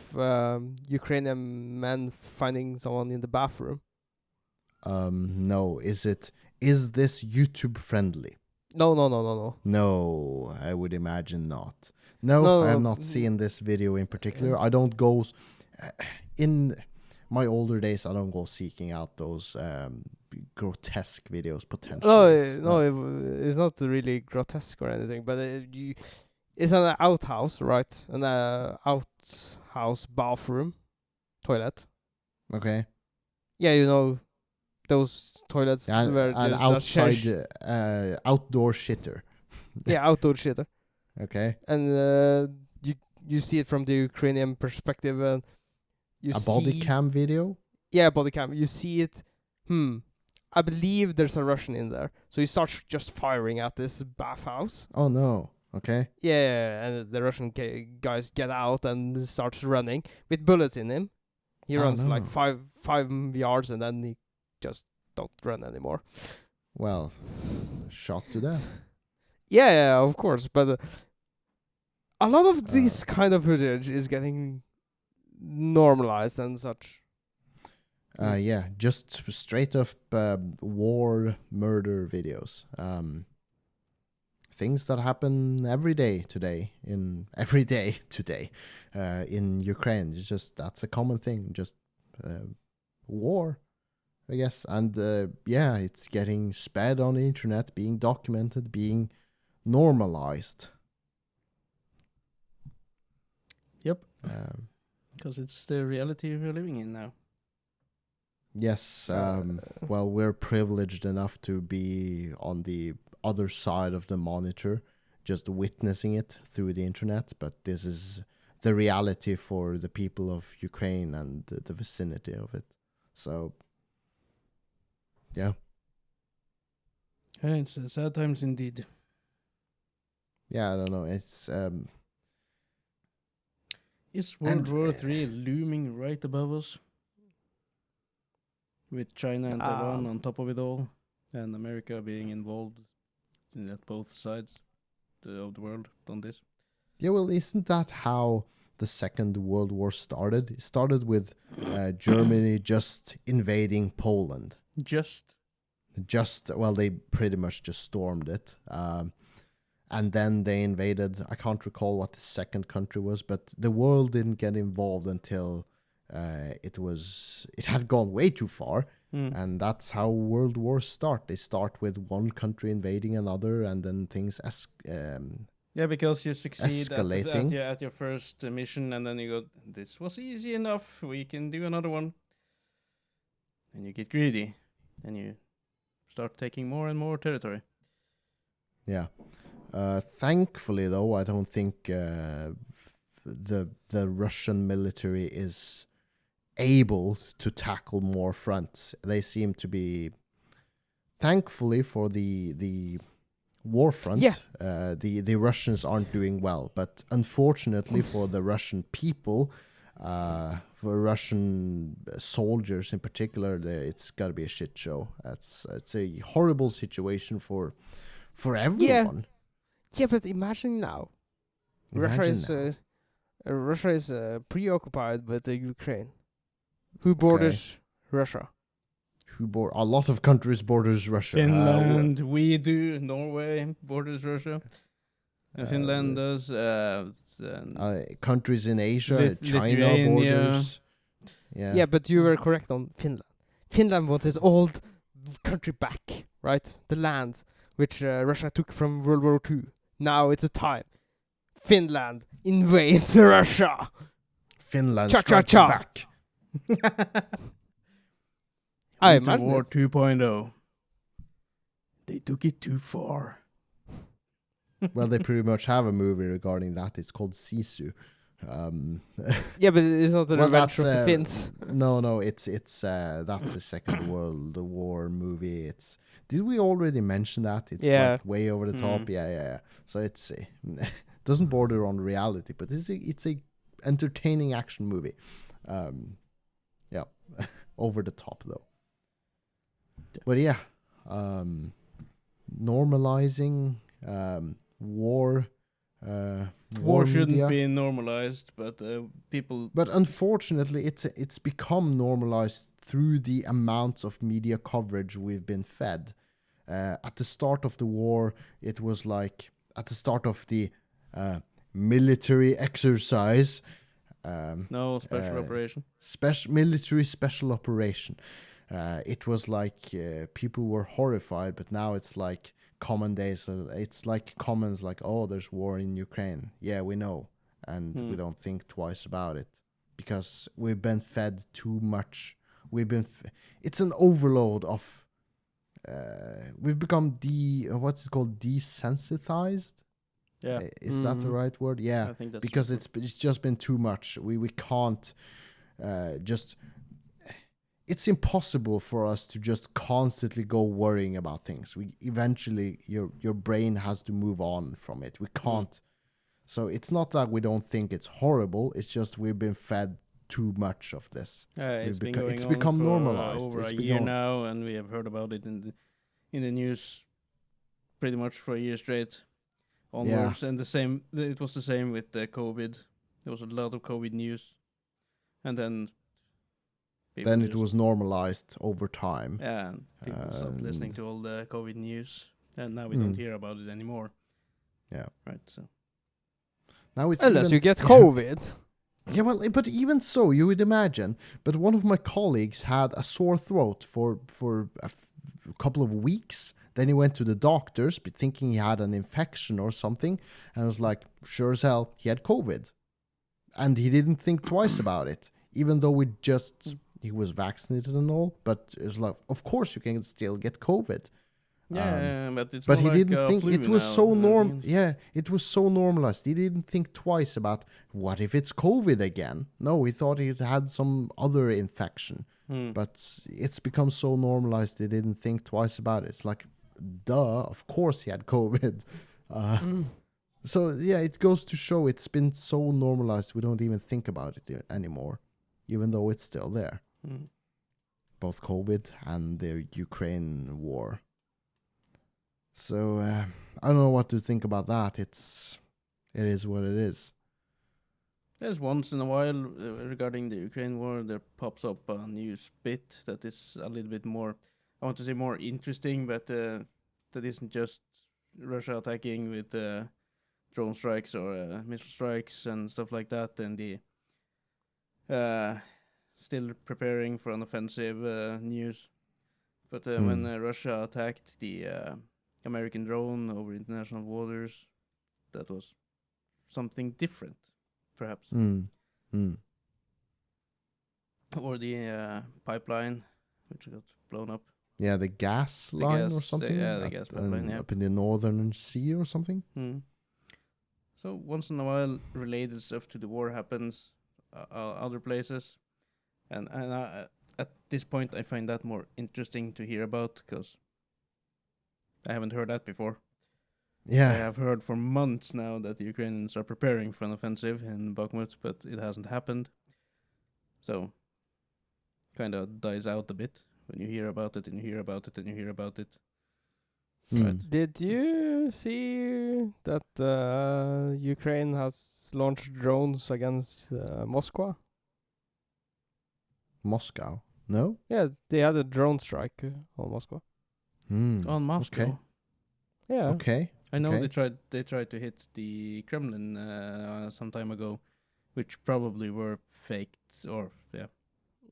Ukrainian men finding someone in the bathroom. No, is this YouTube friendly? No. No, I would imagine not. No, I have not seen this video in particular. I don't go in my older days. I don't go seeking out those grotesque videos. Potentially, it's not really grotesque or anything. But it's an outhouse, right? An outhouse bathroom, toilet. Okay. Yeah, you know those toilets where an there's outside outdoor shitter. Yeah, outdoor shitter. Okay. And you see it from the Ukrainian perspective, and you see body cam video. Yeah, body cam. You see it. I believe there's a Russian in there, so he starts just firing at this bathhouse. Oh no. Okay. Yeah, and the Russian guys get out and starts running with bullets in him. He runs like 5 yards and then he just don't run anymore. Well, shot to death. Yeah, of course. But a lot of this kind of footage is getting normalized and such. Yeah, just straight up war murder videos. Things that happen every day today in Ukraine. It's just that's a common thing. Just war, I guess. And it's getting spread on the internet, being documented, being normalized. Yep. Because it's the reality we're living in now. Yes. Well, we're privileged enough to be on the other side of the monitor, just witnessing it through the internet. But this is the reality for the people of Ukraine and the vicinity of it. So, yeah. It's sad times indeed. yeah, I don't know. It's Is World And, War III looming right above us? With China and Taiwan on top of it all, and America being involved at both sides of the world on this. yeah, well, isn't that how the Second World War started? It started with Germany just invading Poland. Well, they pretty much just stormed it. And then they invaded, I can't recall what the second country was, but the world didn't get involved until it had gone way too far. And that's how world wars start. They start with one country invading another, and then things yeah, because you succeed escalating. at your first mission, and then you go, this was easy enough, we can do another one. And you get greedy, and you start taking more and more territory. Yeah. Thankfully, though, I don't think the Russian military is able to tackle more fronts. They seem to be, thankfully for the war front, the Russians aren't doing well. But unfortunately for the Russian people, for Russian soldiers in particular, it's got to be a shit show. It's a horrible situation for everyone. Yeah, but imagine now. Russia is preoccupied with the Ukraine. Who borders Russia? A lot of countries borders Russia. Finland, we do. Norway borders Russia. And Finland does. Countries in Asia, China Lithuania. borders. Yeah, but you were correct on Finland. Finland wants its old country back, right? The land which Russia took from World War II. Now it's a time. Finland invades Russia. Finland strikes back. I Winter imagine War it. 2.0. They took it too far. Well, they pretty much have a movie regarding that. It's called Sisu. Yeah, but it's not the Well, revenge of that's, the Finns. No, it's that's the Second World War movie. Did we already mention that? It's like way over the top. Yeah. So it's doesn't border on reality, but it's a entertaining action movie. Yeah, over the top though. But yeah, normalizing war. War shouldn't media. be normalized, but people. But unfortunately, it's become normalized through the amounts of media coverage we've been fed. At the start of the war, it was like at the start of the military exercise. No special operation. Military special operation. It was like people were horrified, but now it's like common days. It's like comments like, "Oh, there's war in Ukraine." Yeah, we know, and we don't think twice about it because we've been fed too much. It's an overload of. We've become what's it called? Desensitized. Yeah, is that the right word? Yeah, I think that's because it's just been too much. We can't just. It's impossible for us to just constantly go worrying about things. Eventually your brain has to move on from it. We can't. So it's not that we don't think it's horrible. It's just we've been fed too much of this. It's been going it's on become for, normalized. over a year now, and we have heard about it in the news pretty much for a year straight onwards. And it was the same with COVID. There was a lot of COVID news, and then it was normalized over time. Yeah, people stopped listening to all the COVID news, and now we don't hear about it anymore. Yeah, right. So now it's unless you get COVID. Yeah, well, but even so, you would imagine. But one of my colleagues had a sore throat for a couple of weeks. Then he went to the doctors, thinking he had an infection or something, and I was like, sure as hell, he had COVID, and he didn't think twice about it, even though he was vaccinated and all. But it's like, of course, you can still get COVID. Yeah, but it's but more he like didn't think it was now, so Yeah, it was so normalized. He didn't think twice about what if it's COVID again. No, he thought he had some other infection. But it's become so normalized. They didn't think twice about it. It's like, duh, of course he had COVID. So yeah, it goes to show it's been so normalized we don't even think about it anymore, even though it's still there. Mm. Both COVID and the Ukraine war. So I don't know what to think about that. It is what it is. There's once in a while regarding the Ukraine war, there pops up a news bit that is a little bit more, I want to say more interesting, but that isn't just Russia attacking with drone strikes or missile strikes and stuff like that, and the still preparing for an offensive news. But when Russia attacked the American drone over international waters, that was something different, perhaps. Or the pipeline, which got blown up. Yeah, the gas line or something. The gas pipeline, up in the Northern Sea or something. So once in a while, related stuff to the war happens other places, and at this point, I find that more interesting to hear about because I haven't heard that before. Yeah, I have heard for months now that the Ukrainians are preparing for an offensive in Bakhmut, but it hasn't happened. So, kind of dies out a bit when you hear about it and you hear about it and you hear about it. Right. Did you see that Ukraine has launched drones against Moscow? Moscow? No? Yeah, they had a drone strike on Moscow. On Moscow. Okay. Yeah. Okay. I know Okay. they tried to hit the Kremlin some time ago, which probably were faked or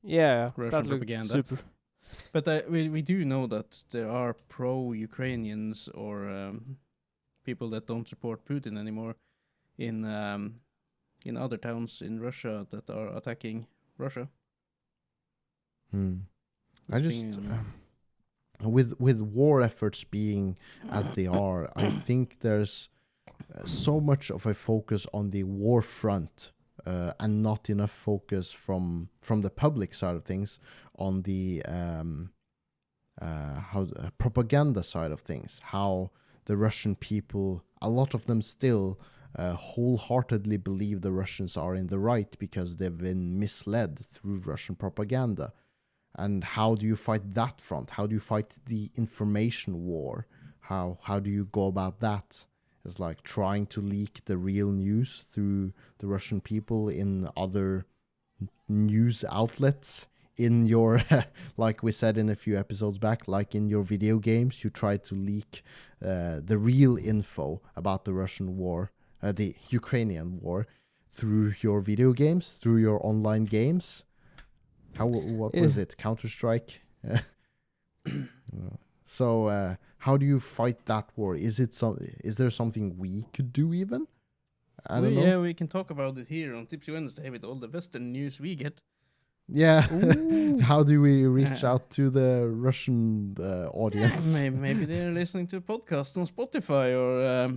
Yeah, Russian that looked propaganda. super. But we do know that there are pro-Ukrainians or people that don't support Putin anymore in other towns in Russia that are attacking Russia. I just with war efforts being as they are, I think there's so much of a focus on the war front and not enough focus from the public side of things on the propaganda side of things. How the Russian people, a lot of them still wholeheartedly believe the Russians are in the right because they've been misled through Russian propaganda. And how do you fight that front? How do you fight the information war? How do you go about that? It's like trying to leak the real news through the Russian people in other news outlets. In your, like we said in a few episodes back, like in your video games, you try to leak the real info about the Russian war, the Ukrainian war, through your video games, through your online games. What was it? Counter-Strike? So how do you fight that war? Is there something we could do even? I don't know. Yeah, we can talk about it here on Tipsy Wednesday with all the Western news we get. Yeah. How do we reach out to the Russian audience? Maybe they're listening to a podcast on Spotify or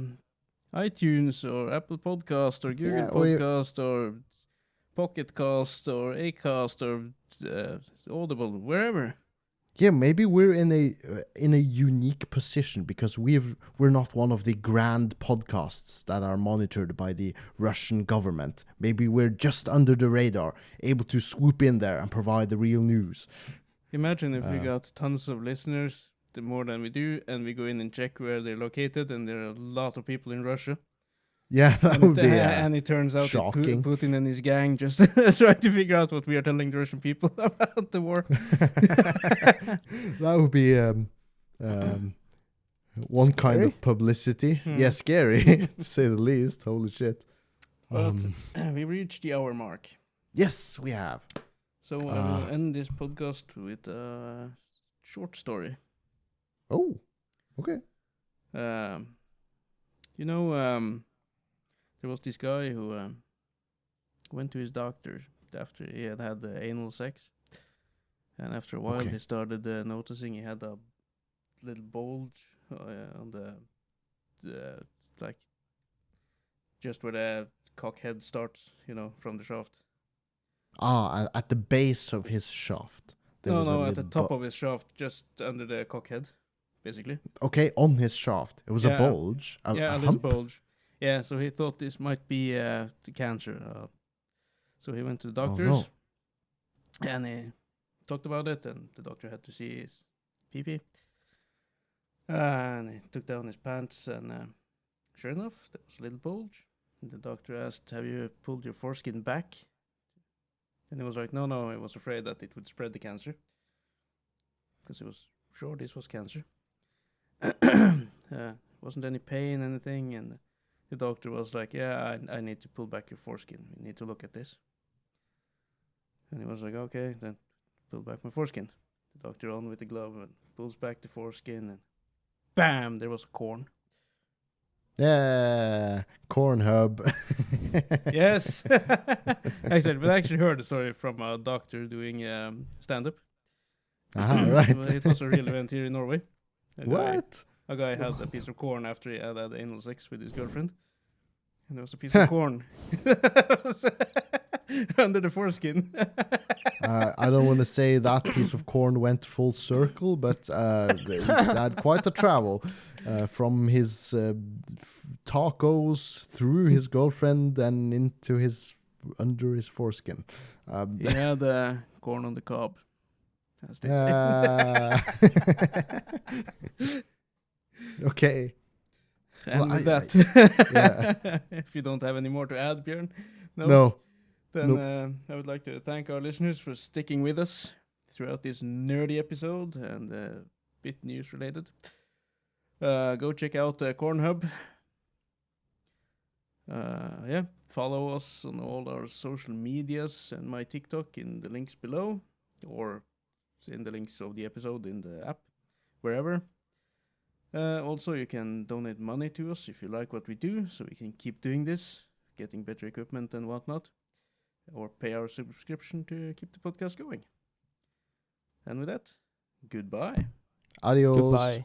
iTunes or Apple Podcast or Google Podcast or Pocket Cast or Acast or Audible, wherever. Yeah, maybe we're in a unique position because we're not one of the grand podcasts that are monitored by the Russian government. Maybe we're just under the radar, able to swoop in there and provide the real news. Imagine if we got tons of listeners, the more than we do, and we go in and check where they're located, and there are a lot of people in Russia. Yeah, that would be and it turns out shocking. Putin and his gang just trying to figure out what we are telling the Russian people about the war. That would be one kind of publicity. Yeah, scary to say the least. Holy shit. But we reached the hour mark. Yes, we have. So I will end this podcast with a short story. Oh, okay. There was this guy who went to his doctor after he had anal sex. And after a while, he started noticing he had a little bulge on the like, just where the cock head starts, from the shaft. At the base of his shaft. No, at the top of his shaft, just under the cock head, basically. Okay, on his shaft. It was a bulge. A little bulge. Yeah, so he thought this might be the cancer. So he went to the Oh, doctors, no. and he talked about it, and the doctor had to see his pee-pee. And he took down his pants, and sure enough, there was a little bulge. And the doctor asked, "Have you pulled your foreskin back?" And he was like, no, he was afraid that it would spread the cancer. Because he was sure this was cancer. Wasn't any pain, anything, and the doctor was like, "Yeah, I need to pull back your foreskin. We need to look at this." And he was like, "Okay, then pull back my foreskin." The doctor on with the glove and pulls back the foreskin, and bam, there was a corn. Yeah, Cornhub. Yes. We actually heard the story from a doctor doing stand-up. Right. It was a real event here in Norway. What? A guy had a piece of corn after he had anal sex with his girlfriend. And there was a piece of corn under the foreskin. I don't want to say that piece of corn went full circle, but he had quite a travel from his tacos through his girlfriend and into his under his foreskin. He had corn on the cob, as they say. Okay. And Well, with that, yeah. if you don't have any more to add, Björn, No. then Nope. I would like to thank our listeners for sticking with us throughout this nerdy episode and bit news related. Go check out Cornhub. Follow us on all our social medias and my TikTok in the links below, or in the links of the episode in the app, wherever. Also, you can donate money to us if you like what we do, so we can keep doing this, getting better equipment and whatnot, or pay our subscription to keep the podcast going. And with that, goodbye. Adios. Goodbye.